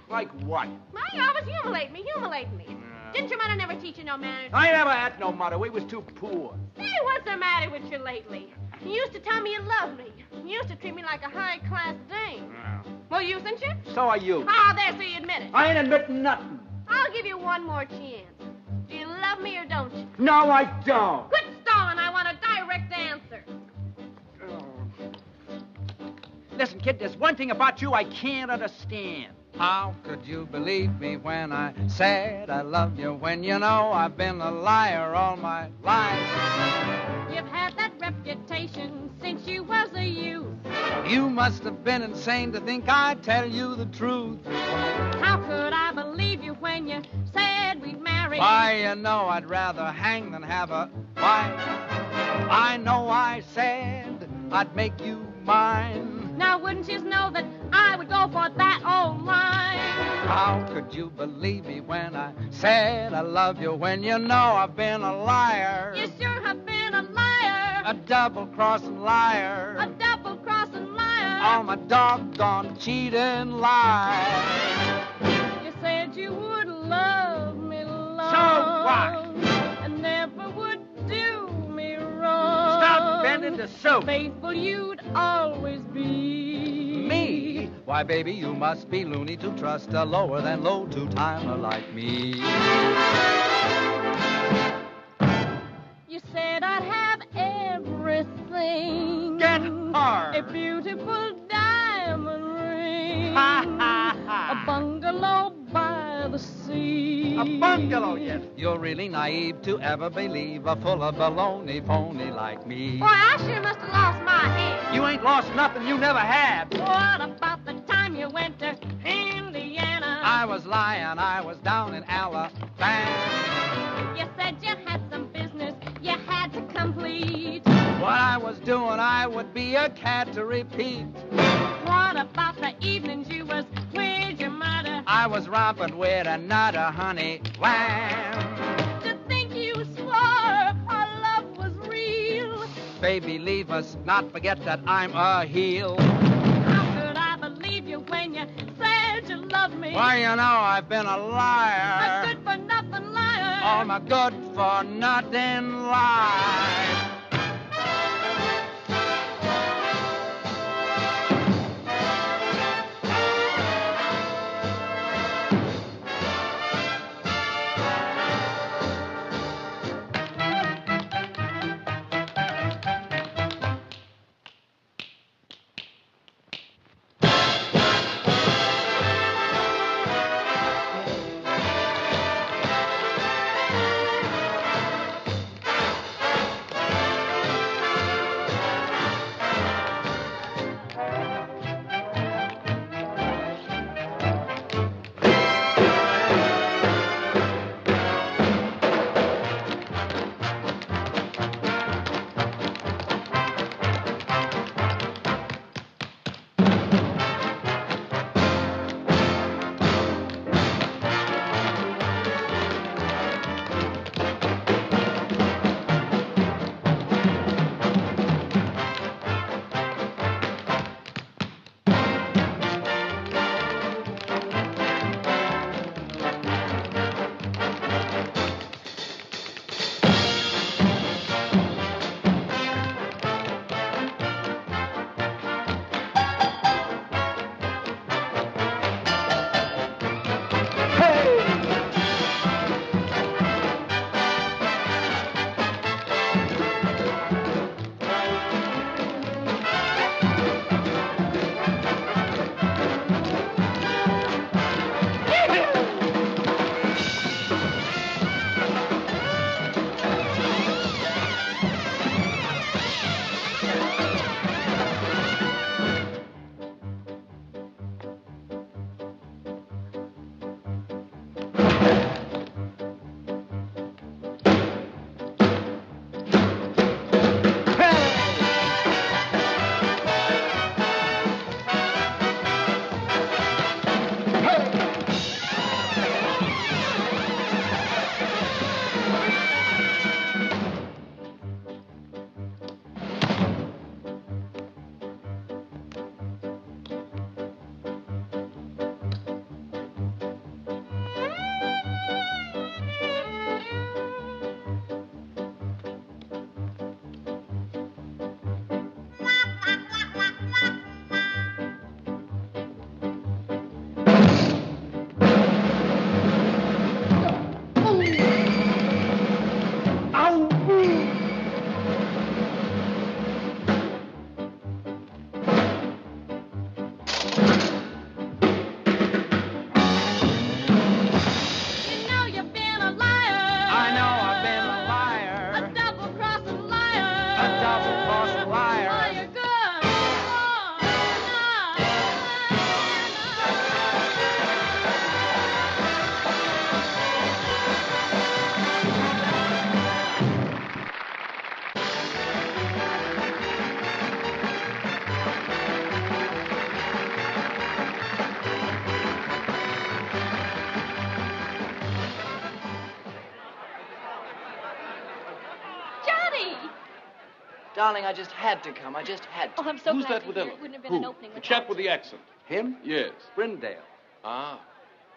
Like what? Well, you always humiliating me. Didn't your mother never teach you no manners? I never had no mother. We was too poor. Hey, what's the matter with you lately? You used to tell me you loved me. You used to treat me like a high-class dame. Well, usen't you? So are you. Oh, there, so you admit it. I ain't admitting nothing. I'll give you one more chance. Do you love me or don't you? No, I don't. Quit stalling. I want a direct answer. Listen, kid, there's one thing about you I can't understand. How could you believe me when I said I loved you, when you know I've been a liar all my life? You've had that reputation since you was a youth. You must have been insane to think I'd tell you the truth. How could I believe you when you said we'd marry? Why, you know I'd rather hang than have a Why, I know I said I'd make you mine. Now wouldn't you know that I would go for that old line? How could you believe me when I said I love you when you know I've been a liar? You sure have been a liar. A double-crossing liar. A double-crossing liar. All my doggone cheating lies. You said you would love me long. So what? And never would do me wrong. Stop bending the soup. Faithful you'd always be. Me? Why, baby, you must be loony to trust a lower than low two-timer like me. You said I'd have everything. Get hard. A beautiful diamond ring. Ha, ha, ha. A bungalow by the sea. A bungalow, yes. You're really naive to ever believe a full of baloney phony like me. Boy, I sure must have lost my head. You ain't lost nothing you never had. What about the time you went to Indiana? I was lying, I was down in Alabama. You said you had some business you had to complete. What I was doing, I would be a cat to repeat. What about the evenings you was with your mother? I was romping with another honey lamb. To think you swore our love was real. Baby, leave us, not forget that I'm a heel. How could I believe you when you said you loved me? Why, you know I've been a liar. A good-for-nothing liar. All my good-for-nothing lies. Darling, I just had to come. I just had to. Oh, I'm so Who's glad that to with hear Ellen? it. Wouldn't have been an opening The without chap with you. the accent. Him? Yes. Brindale. Ah.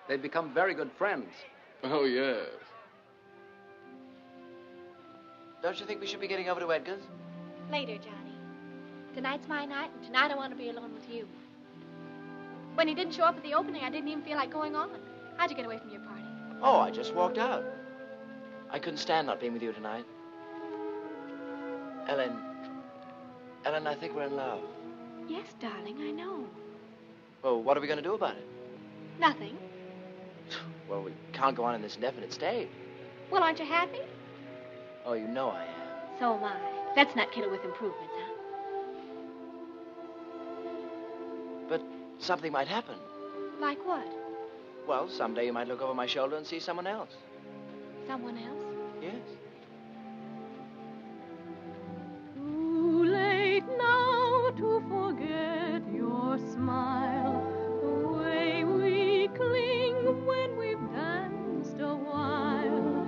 They've become very good friends. Oh, yes. Don't you think we should be getting over to Edgar's? Later, Johnny. Tonight's my night, and tonight I want to be alone with you. When he didn't show up at the opening, I didn't even feel like going on. How'd you get away from your party? Oh, I just walked out. I couldn't stand not being with you tonight. Ellen, I think we're in love. Yes, darling, I know. Well, what are we going to do about it? Nothing. Well, we can't go on in this indefinite state. Well, aren't you happy? Oh, you know I am. So am I. Let's not kid her with improvements, huh? But something might happen. Like what? Well, someday you might look over my shoulder and see someone else. Someone else? Yes. Too late now to forget your smile, the way we cling when we've danced a while.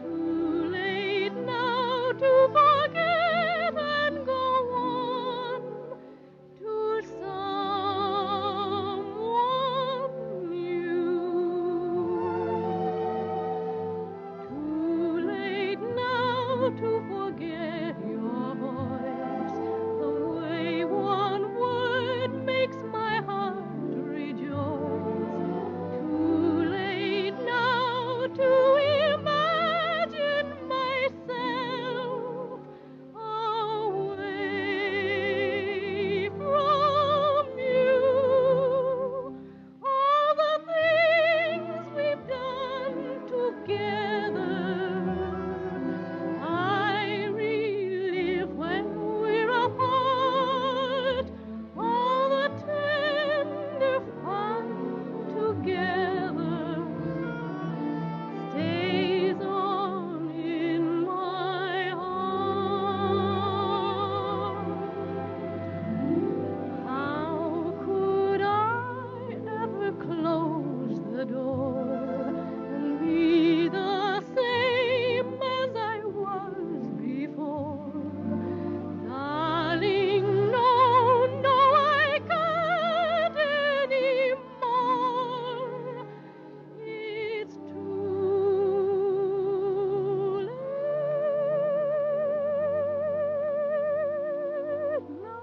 Too late now to forget and go on to someone new. Too late now to forget your voice, the way one word makes my heart rejoice. Too late now to imagine myself away from you. All the things we've done together, I relive when we're apart. All the tender fun together stays on in my heart. How could I ever close the door and be the same as I was before? Darling, no, I can't anymore. It's too late now.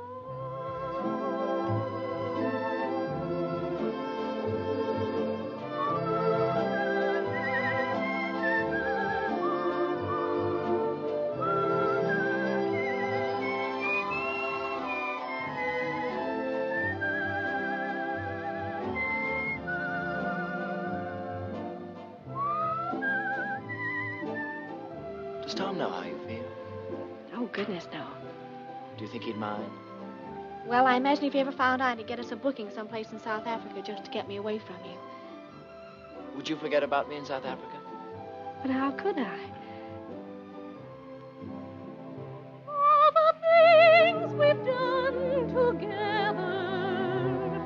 Does Tom know how you feel? Oh, goodness, no. Do you think he'd mind? Well, I imagine if he ever found out, he'd get us a booking someplace in South Africa just to get me away from you. Would you forget about me in South Africa? But how could I? All the things we've done together,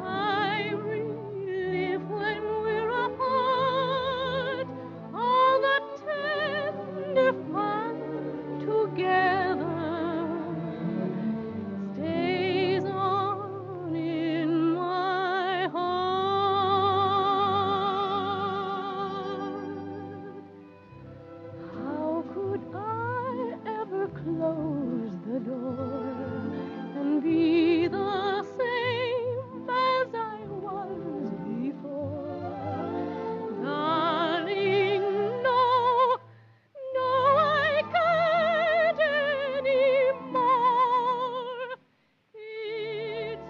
I relive when we're apart. All the tender fun together stays on in my heart. How could I ever close the door and be the same as I was before? Darling, no, I can't anymore. It's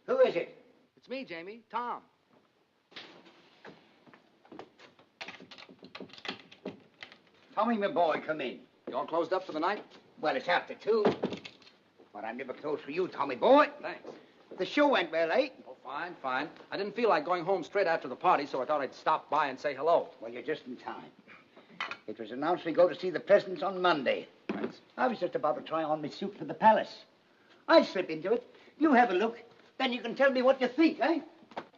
Who is it? It's me, Jamie. Tom. Tommy, my boy, come in. You all closed up for the night? Well, it's after 2. But I'm never close for you, Tommy boy. Thanks. The show went well, eh? Oh, fine, fine. I didn't feel like going home straight after the party, so I thought I'd stop by and say hello. Well, you're just in time. It was announced we go to see the presidents on Monday. Thanks. I was just about to try on my suit for the palace. I'll slip into it. You have a look. Then you can tell me what you think, eh?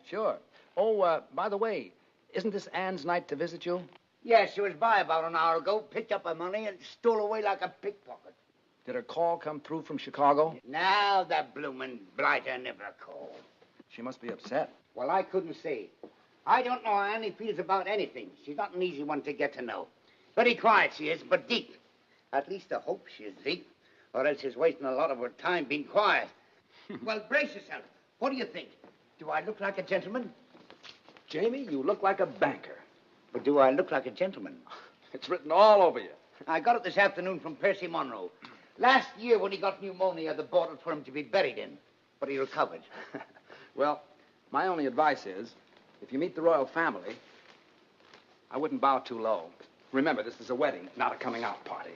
Sure. Oh, by the way, isn't this Anne's night to visit you? Yes, she was by about an hour ago, picked up her money, and stole away like a pickpocket. Did her call come through from Chicago? Now the bloomin' blighter never called. She must be upset. Well, I couldn't say. I don't know how Annie feels about anything. She's not an easy one to get to know. Very quiet she is, but deep. At least I hope she is deep, or else she's wasting a lot of her time being quiet. Well, brace yourself. What do you think? Do I look like a gentleman? Jamie, you look like a banker. But do I look like a gentleman? It's written all over you. I got it this afternoon from Percy Monroe. Last year, when he got pneumonia, they bought it for him to be buried in. But he recovered. Well, my only advice is, if you meet the royal family, I wouldn't bow too low. Remember, this is a wedding, not a coming-out party.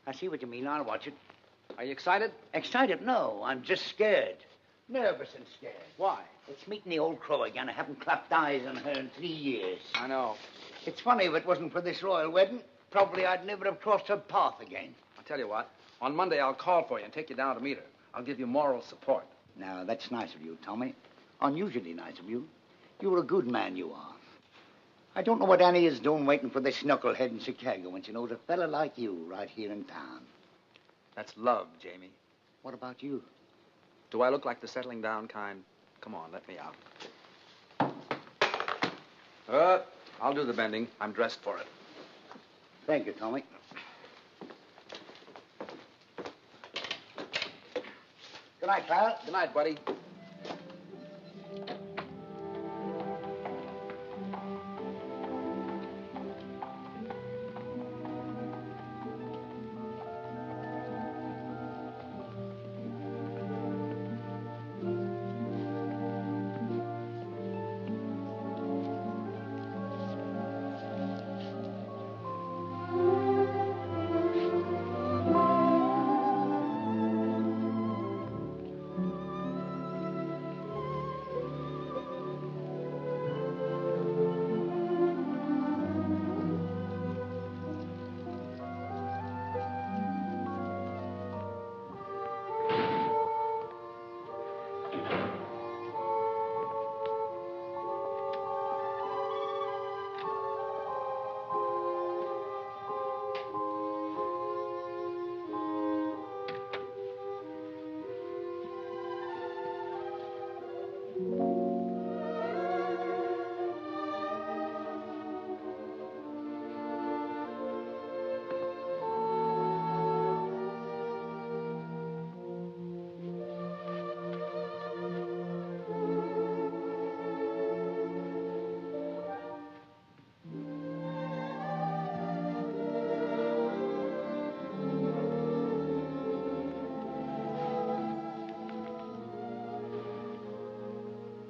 I see what you mean. I'll watch it. Are you excited? Excited? No, I'm just scared. Nervous and scared. Why? It's meeting the old crow again. I haven't clapped eyes on her in 3 years. I know. It's funny, if it wasn't for this royal wedding, probably I'd never have crossed her path again. I'll tell you what. On Monday, I'll call for you and take you down to meet her. I'll give you moral support. Now, that's nice of you, Tommy. Unusually nice of you. You're a good man, you are. I don't know what Annie is doing waiting for this knucklehead in Chicago when she knows a fella like you right here in town. That's love, Jamie. What about you? Do I look like the settling down kind? Come on, let me out. I'll do the bending. I'm dressed for it. Thank you, Tommy. Good night, pal. Good night, buddy.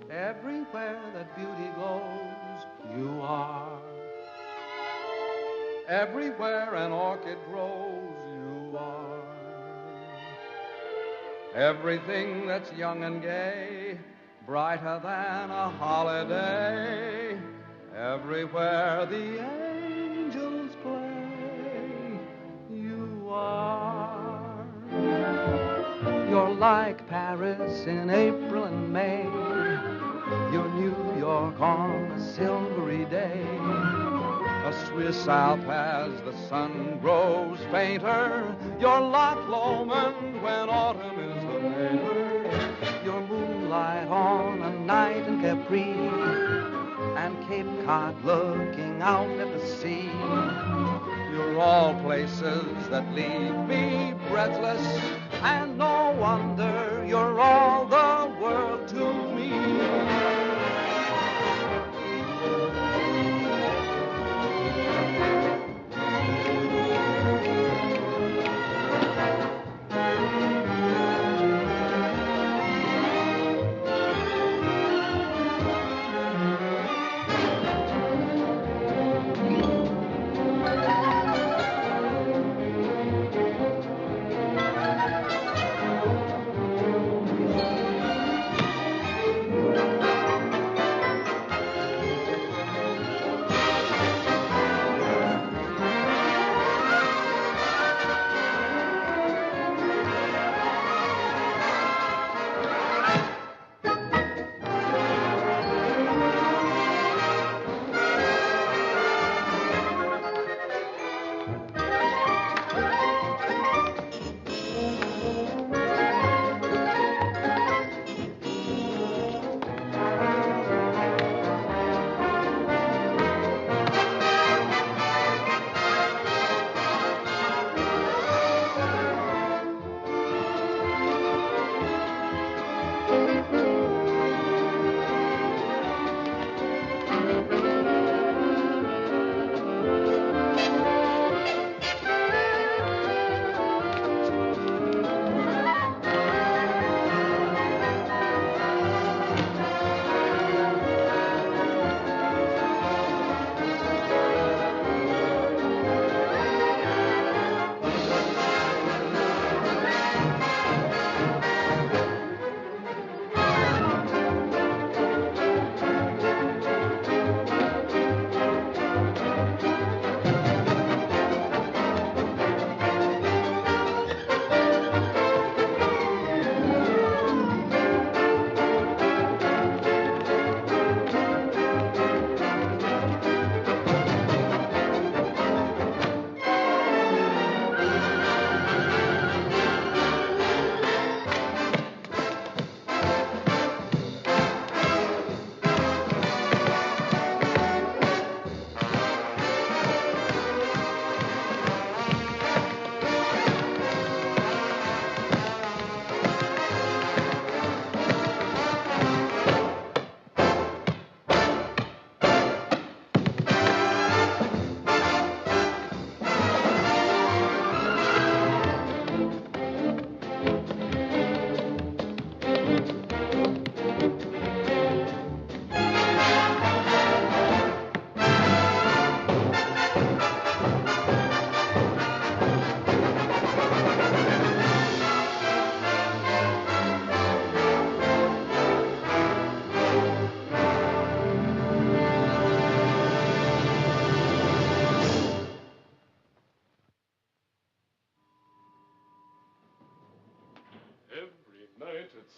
Everywhere that beauty glows, you are. Everywhere an orchid grows, you are. Everything that's young and gay, brighter than a holiday. Everywhere the angels play, you are. You're like Paris in April and May. You're New York on a silvery day. A Swiss Alp as the sun grows fainter. You're Loch Lomond when autumn is the mater. You're moonlight on a night in Capri, and Cape Cod looking out at the sea. You're all places that leave me breathless, and no wonder you're all the world to me.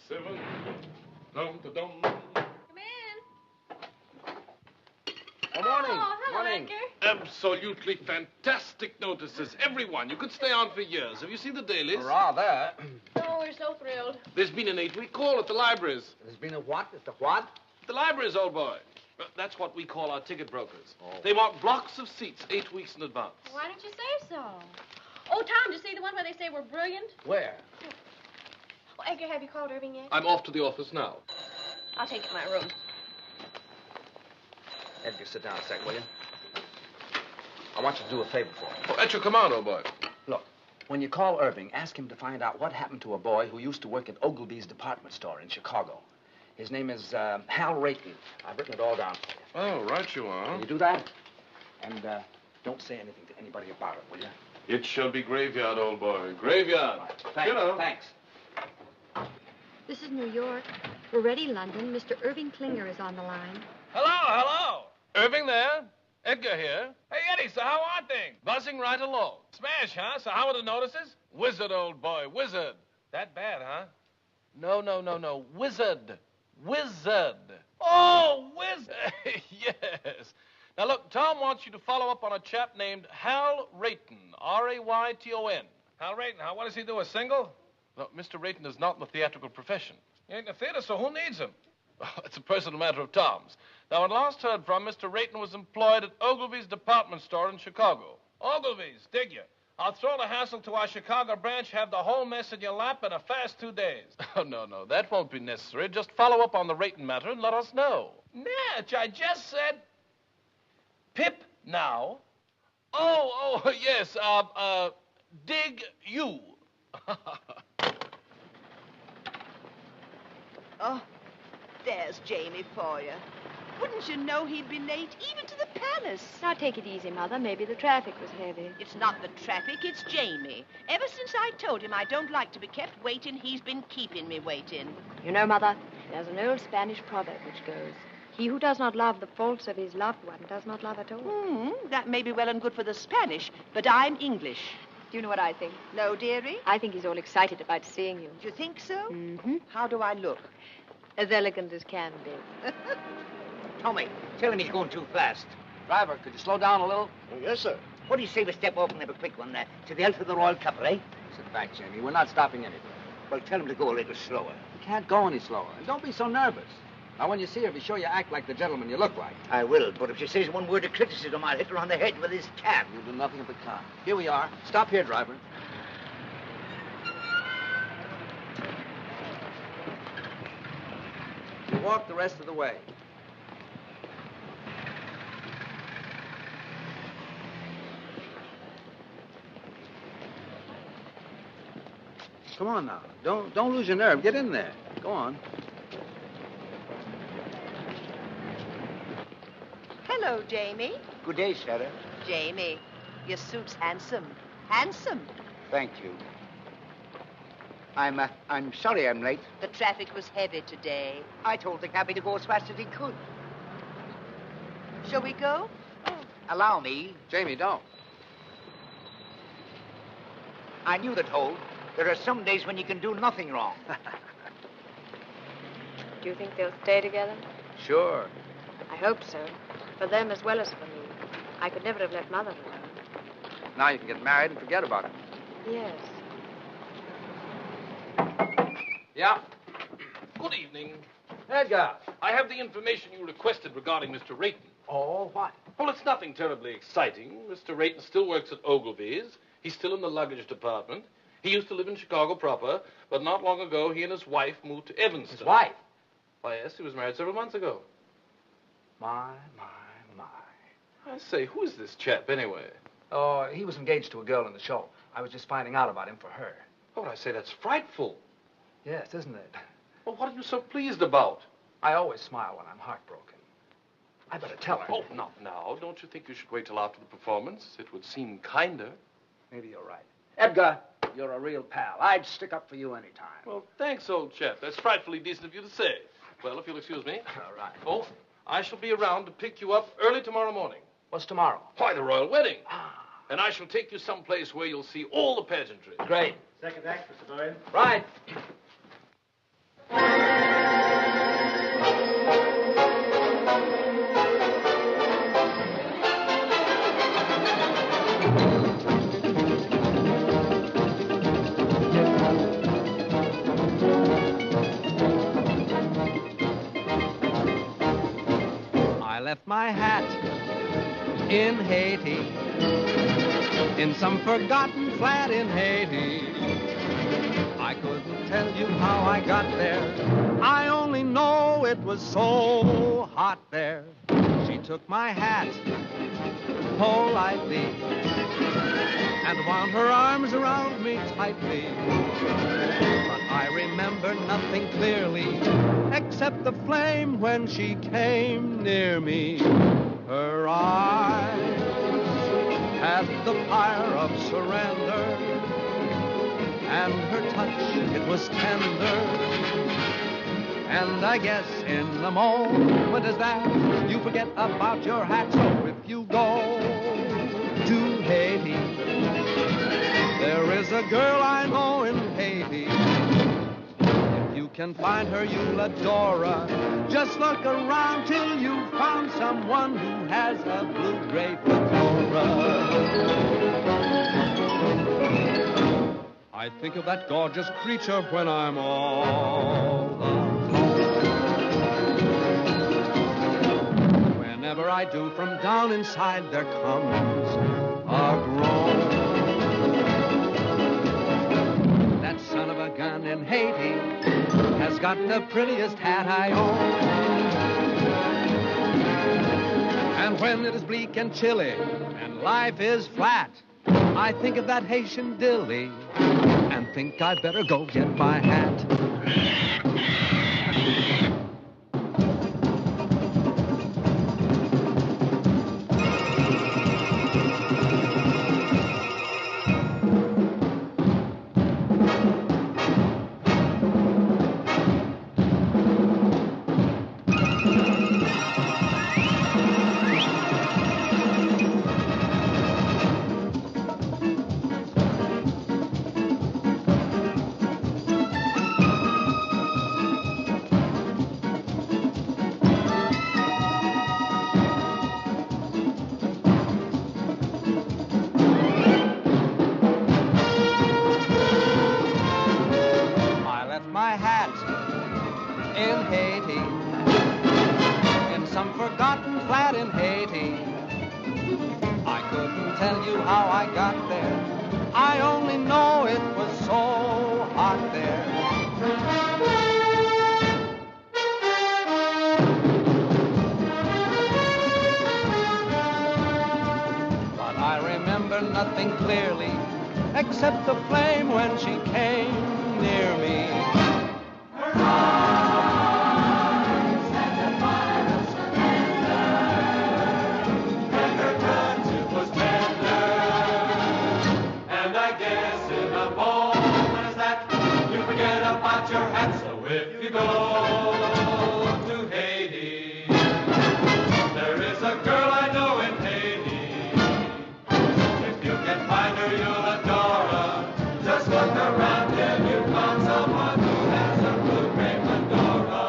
7. Dum, da, dum. Come in. Good morning. Oh, hello, Morning. Edgar. Absolutely fantastic notices. Everyone. You could stay on for years. Have you seen the dailies? Rather. Oh, we're so thrilled. There's been an 8-week call at the libraries. There's been a what? It's a what? The libraries, old boy. That's what we call our ticket brokers. They want blocks of seats 8 weeks in advance. Why don't you say so? Oh, Tom, did you see the one where they say we're brilliant? Where? Oh, Edgar, have you called Irving yet? I'm off to the office now. I'll take you to my room. Edgar, sit down a sec, will you? I want you to do a favor for me. Oh, at your command, old boy. Look, when you call Irving, ask him to find out what happened to a boy who used to work at Ogilvy's department store in Chicago. His name is Hal Rayton. I've written it all down for you. Oh, right you are. Can you do that? And don't say anything to anybody about it, will you? It shall be graveyard, old boy. Graveyard. Thanks. Hello. Thanks. This is New York. We're ready, London. Mr. Irving Klinger is on the line. Hello. Irving there. Edgar here. Hey, Eddie, so how are things? Buzzing right along. Smash, huh? So how are the notices? Wizard, old boy, wizard. That bad, huh? No. Wizard. Oh, wizard. Yes. Now, look, Tom wants you to follow up on a chap named Hal Rayton, R-A-Y-T-O-N. Hal Rayton, what does he do, a single? No, Mr. Rayton is not in the theatrical profession. He ain't in the theater, so who needs him? It's a personal matter of Tom's. Now, when last heard from, Mr. Rayton was employed at Ogilvy's department store in Chicago. Ogilvy's, dig you? I'll throw the hassle to our Chicago branch, have the whole mess in your lap in a fast 2 days. Oh, no, that won't be necessary. Just follow up on the Rayton matter and let us know. Natch, I just said... Pip now. Oh, yes, dig you. Oh, there's Jamie for you. Wouldn't you know he'd be late, even to the palace? Now, take it easy, Mother. Maybe the traffic was heavy. It's not the traffic, it's Jamie. Ever since I told him I don't like to be kept waiting, he's been keeping me waiting. You know, Mother, there's an old Spanish proverb which goes, he who does not love the faults of his loved one does not love at all. That may be well and good for the Spanish, but I'm English. Do you know what I think? No, dearie? I think he's all excited about seeing you. Do you think so? Mm-hmm. How do I look? As elegant as can be. Tommy, tell him he's going too fast. Driver, could you slow down a little? Yes, sir. What do you say we step off and have a quick one to the health of the royal couple, eh? Sit back, Jamie. We're not stopping anywhere. Well, tell him to go a little slower. You can't go any slower. And don't be so nervous. Now, when you see her, be sure you act like the gentleman you look like. I will, but if she says one word of criticism, I'll hit her on the head with his cap. You'll do nothing of the kind. Here we are. Stop here, driver. You walk the rest of the way. Come on now. Don't lose your nerve. Get in there. Go on. Hello, Jamie. Good day, Sarah. Jamie, your suit's handsome. Handsome. Thank you. I'm sorry I'm late. The traffic was heavy today. I told the cabby to go as fast as he could. Shall we go? Allow me. Jamie, don't. I knew the toll. There are some days when you can do nothing wrong. Do you think they'll stay together? Sure. I hope so. For them as well as for me. I could never have left Mother alone. Now you can get married and forget about it. Yes. Yeah? Good evening. Edgar. I have the information you requested regarding Mr. Rayton. Oh, what? Well, it's nothing terribly exciting. Mr. Rayton still works at Ogilvy's. He's still in the luggage department. He used to live in Chicago proper, but not long ago, he and his wife moved to Evanston. His wife? Why, yes, he was married several months ago. My. I say, who is this chap, anyway? Oh, he was engaged to a girl in the show. I was just finding out about him for her. Oh, I say, that's frightful. Yes, isn't it? Well, what are you so pleased about? I always smile when I'm heartbroken. I better tell her. Oh, not now. Don't you think you should wait till after the performance? It would seem kinder. Maybe you're right. Edgar, you're a real pal. I'd stick up for you any time. Well, thanks, old chap. That's frightfully decent of you to say. Well, if you'll excuse me. All right. Oh, I shall be around to pick you up early tomorrow morning. What's tomorrow? Why, the royal wedding. And I shall take you someplace where you'll see all the pageantry. Great. Second act, Mr. Bowen. Right. in Haiti, in some forgotten flat in Haiti. I couldn't tell you how I got there. I only know it was so hot there. She took my hat politely and wound her arms around me tightly. But I remember nothing clearly except the flame when she came near me. Her eyes had the fire of surrender, and her touch, it was tender. And I guess in the moment as that, you forget about your hat. So if you go to Haiti, there is a girl I know in Haiti. If you can find her, you'll adore her. Just look around till you found someone who has a blue-gray fedora. I think of that gorgeous creature when I'm all alone. Whenever I do, from down inside there comes a groan. That son of a gun in Haiti has got the prettiest hat I own. And when it is bleak and chilly and life is flat, I think of that Haitian dilly and think I'd better go get my hat. Nothing clearly except the flame when she came near me. Her eyes had the fire of surrender, and her touch, it was tender. And I guess in a moment as that, you forget about your hat. So if you go to Haiti, there is a girl I know in Haiti. Find her, you'll adore her. Just look around till you found someone who has a blue-gray fedora.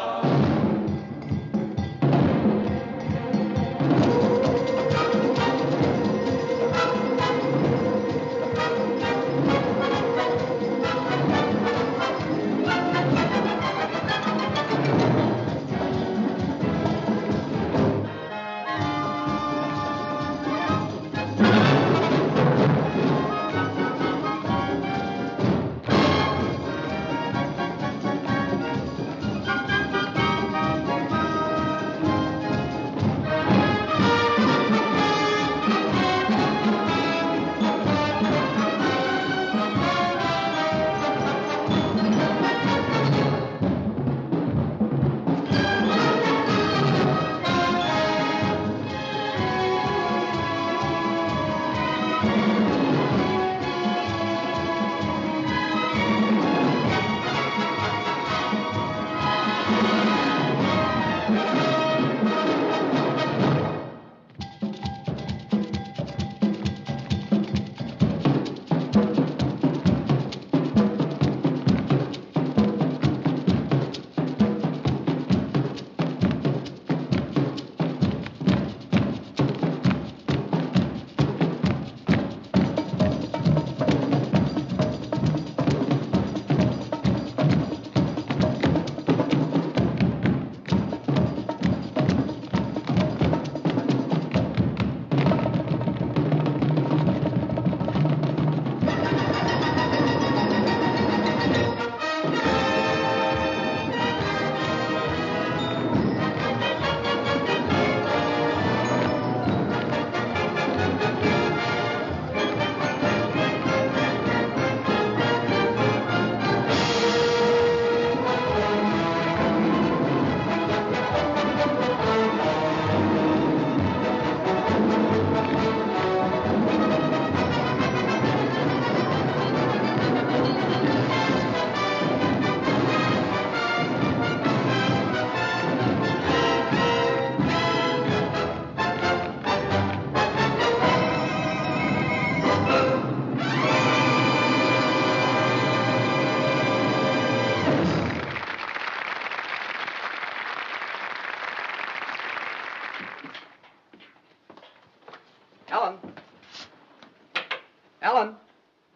Son,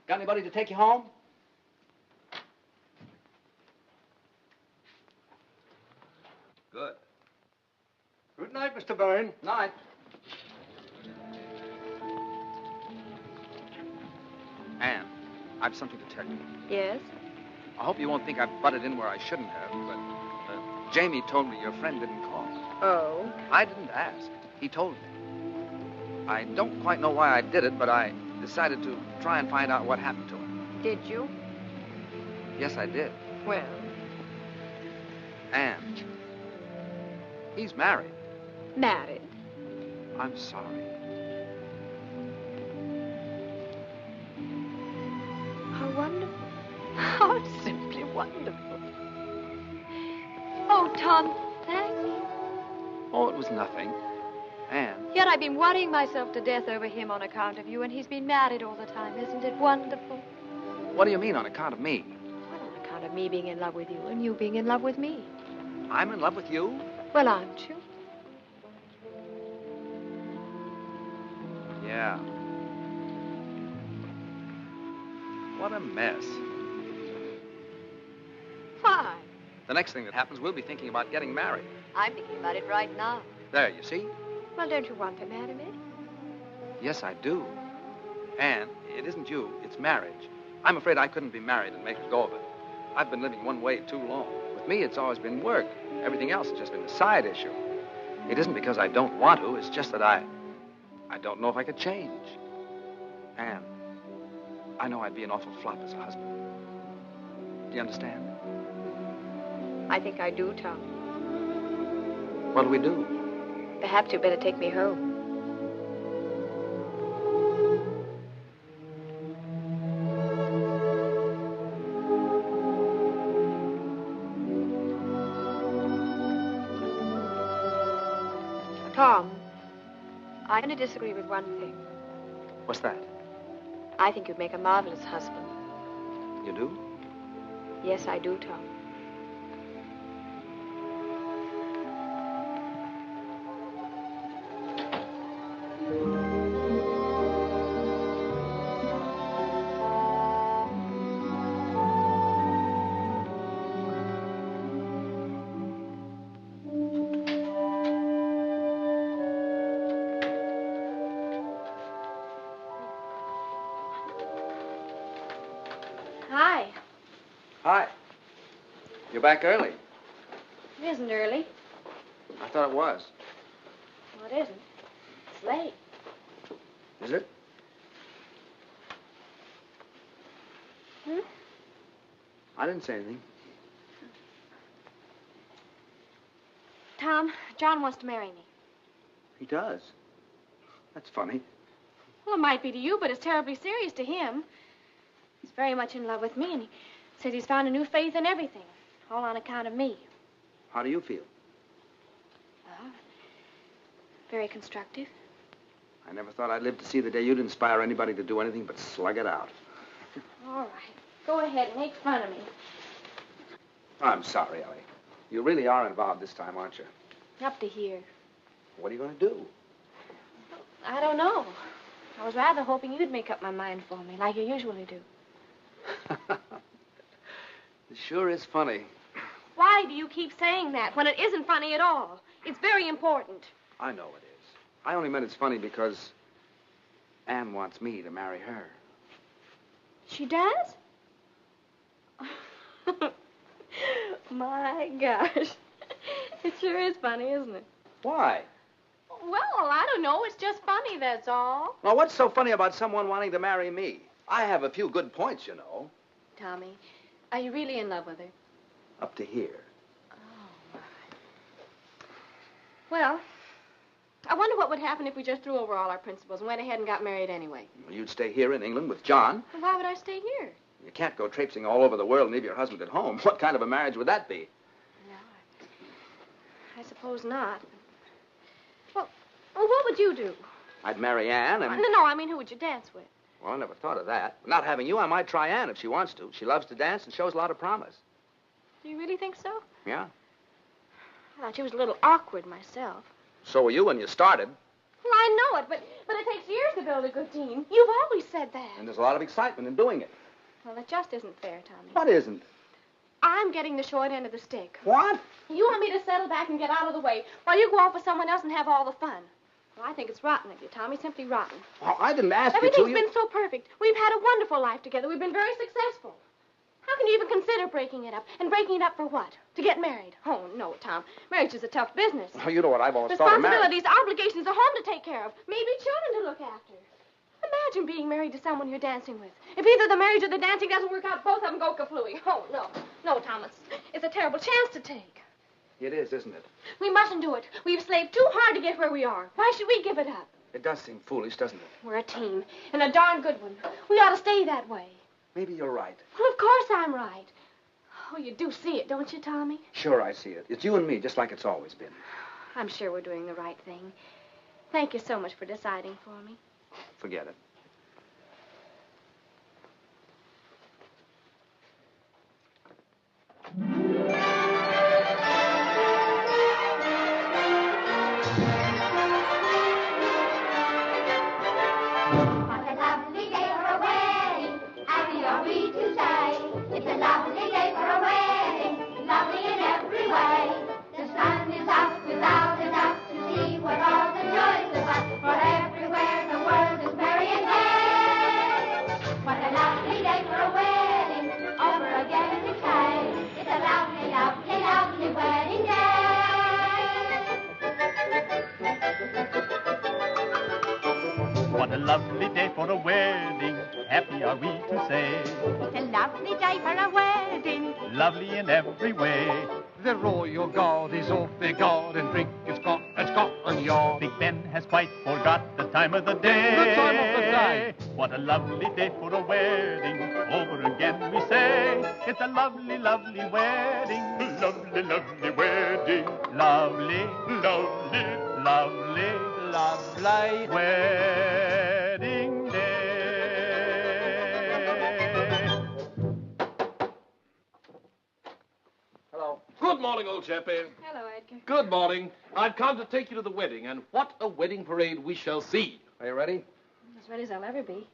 got anybody to take you home? Good. Good night, Mr. Bowen. Night. Anne, I've something to tell you. Yes? I hope you won't think I've butted in where I shouldn't have, but Jamie told me your friend didn't call. Oh? I didn't ask. He told me. I don't quite know why I did it, but I decided to try and find out what happened to him. Did you? Yes, I did. Well? Anne, he's married. Married? I'm sorry. How wonderful. How simply wonderful. Oh, Tom, thank you. Oh, it was nothing. Anne. Yet I've been worrying myself to death over him on account of you, and he's been married all the time. Isn't it wonderful? What do you mean, on account of me? Well, on account of me being in love with you and you being in love with me. I'm in love with you? Well, aren't you? Yeah. What a mess. Why? The next thing that happens, we'll be thinking about getting married. I'm thinking about it right now. There, you see? Well, don't you want to marry me? Yes, I do. Anne, it isn't you, it's marriage. I'm afraid I couldn't be married and make a go of it. I've been living one way too long. With me, it's always been work. Everything else has just been a side issue. It isn't because I don't want to, it's just that I don't know if I could change. Anne, I know I'd be an awful flop as a husband. Do you understand? I think I do, Tom. What do we do? Perhaps you'd better take me home. Tom, I only disagree with one thing. What's that? I think you'd make a marvelous husband. You do? Yes, I do, Tom. Hi. Hi. You're back early. It isn't early. I thought it was. Well, it isn't. It's late. Is it? Hmm? I didn't say anything. Tom, John wants to marry me. He does. That's funny. Well, it might be to you, but it's terribly serious to him. He's very much in love with me, and he says he's found a new faith in everything, all on account of me. How do you feel? Well, very constructive. I never thought I'd live to see the day you'd inspire anybody to do anything but slug it out. All right. Go ahead and make fun of me. I'm sorry, Ellie. You really are involved this time, aren't you? Up to here. What are you going to do? I don't know. I was rather hoping you'd make up my mind for me, like you usually do. It sure is funny. Why do you keep saying that when it isn't funny at all? It's very important. I know it is. I only meant it's funny because Anne wants me to marry her. She does? My gosh. It sure is funny, isn't it? Why? Well, I don't know. It's just funny, that's all. Well, what's so funny about someone wanting to marry me? I have a few good points, you know. Tommy, are you really in love with her? Up to here. Well, I wonder what would happen if we just threw over all our principles and went ahead and got married anyway. Well, you'd stay here in England with John. Well, why would I stay here? You can't go traipsing all over the world and leave your husband at home. What kind of a marriage would that be? I suppose not. Well, what would you do? I'd marry Anne and... No, I mean, who would you dance with? Well, I never thought of that. Not having you, I might try Anne if she wants to. She loves to dance and shows a lot of promise. Do you really think so? Yeah. I thought she was a little awkward myself. So were you when you started. Well, I know it, but it takes years to build a good team. You've always said that. And there's a lot of excitement in doing it. Well, it just isn't fair, Tommy. What isn't? I'm getting the short end of the stick. What? You want me to settle back and get out of the way while you go off with someone else and have all the fun. Well, I think it's rotten of you, Tommy. Simply rotten. Well, I didn't ask you to. Everything's been so perfect. We've had a wonderful life together. We've been very successful. How can you even consider breaking it up? And breaking it up for what? To get married? Oh, no, Tom. Marriage is a tough business. Oh, you know what I've always thought of marriage. Responsibilities, obligations, a home to take care of. Maybe children to look after. Imagine being married to someone you're dancing with. If either the marriage or the dancing doesn't work out, both of them go kaflooey. Oh, no. No, Thomas. It's a terrible chance to take. It is, isn't it? We mustn't do it. We've slaved too hard to get where we are. Why should we give it up? It does seem foolish, doesn't it? We're a team, and a darn good one. We ought to stay that way. Maybe you're right. Well, of course I'm right. Oh, you do see it, don't you, Tommy? Sure, I see it. It's you and me, just like it's always been. I'm sure we're doing the right thing. Thank you so much for deciding for me. Forget it. It's a lovely day for a wedding, lovely in every way. The sun is out without a doubt to see what all the joys about. For everywhere the world is merry and gay. What a lovely day for a wedding, over again we say. It's a lovely, lovely, lovely wedding day. What a lovely day for a wedding, happy are we to say. It's a lovely day for a wedding, Lovely in every way. The royal guard is off their guard and drink is Scotland Yard. Big Ben has quite forgot the time of the day. The time of the day. What a lovely day for a wedding, over again we say. It's a lovely, lovely wedding. Lovely, lovely wedding. Lovely, lovely, lovely, lovely wedding day. Hello. Good morning, old chappie. Hello, Edgar. Good morning. I've come to take you to the wedding, and what a wedding parade we shall see. Are you ready? As ready as I'll ever be.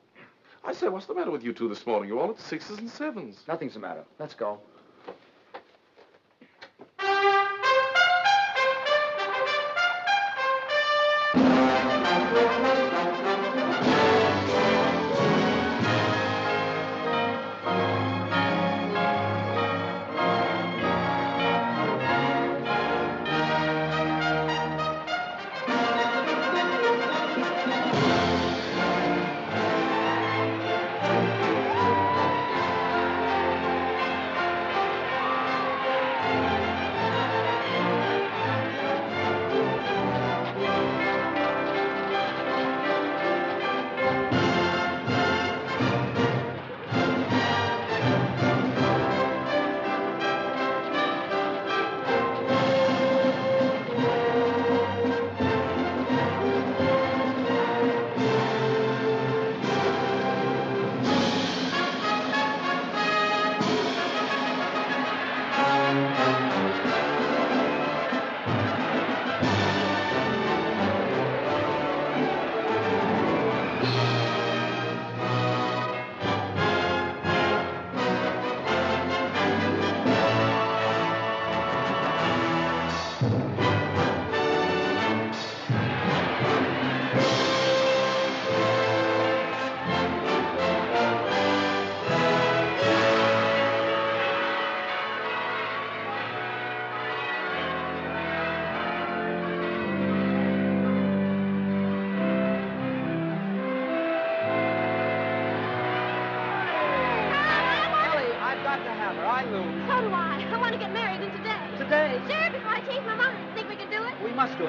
I say, what's the matter with you two this morning? You're all at 6s and 7s. Nothing's the matter. Let's go.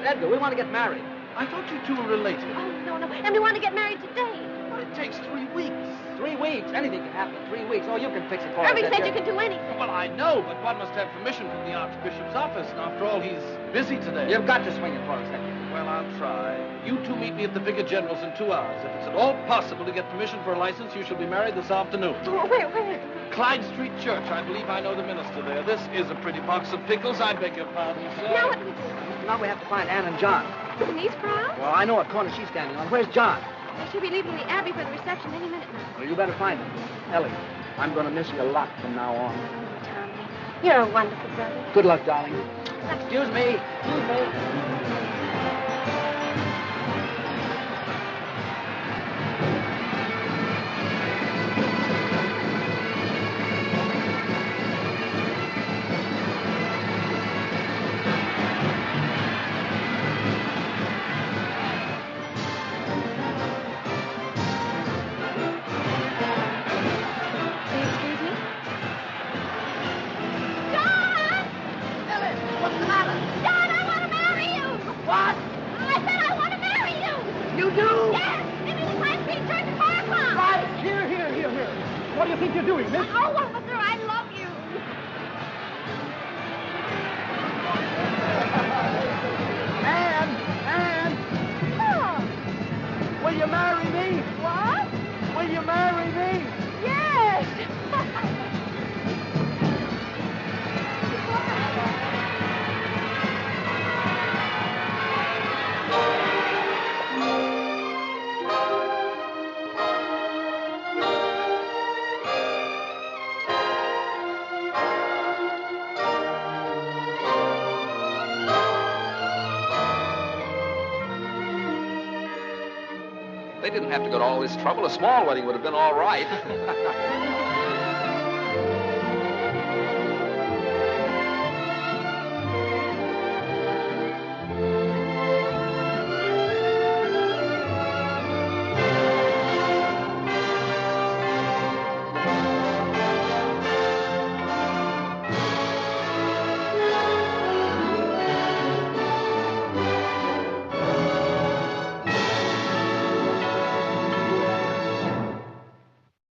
Edgar, we want to get married. I thought you two were related. Oh, no. And we want to get married today. Well, it takes 3 weeks. 3 weeks? Anything can happen in 3 weeks. Oh, you can fix it for us. Irving said you can do anything. Well, I know, but one must have permission from the Archbishop's office. And after all, he's busy today. You've got to swing it for us, Edgar. Well, I'll try. You two meet me at the Vicar General's in 2 hours. If it's at all possible to get permission for a license, you shall be married this afternoon. Oh, where? Clyde Street Church. I believe I know the minister there. This is a pretty box of pickles. I beg your pardon, sir. Now what do we do? Now we have to find Ann and John. In these crowds? Well, I know what corner she's standing on. Where's John? They should be leaving the Abbey for the reception any minute now. Well, you better find him. Ellie, I'm going to miss you a lot from now on. Tommy, you're a wonderful brother. Good luck, darling. Excuse me. Excuse me. What do you think you're doing, miss? Oh, officer, I love you. Anne! Oh. Will you marry me? What? Will you marry me? Yes. They didn't have to go to all this trouble. A small wedding would have been all right.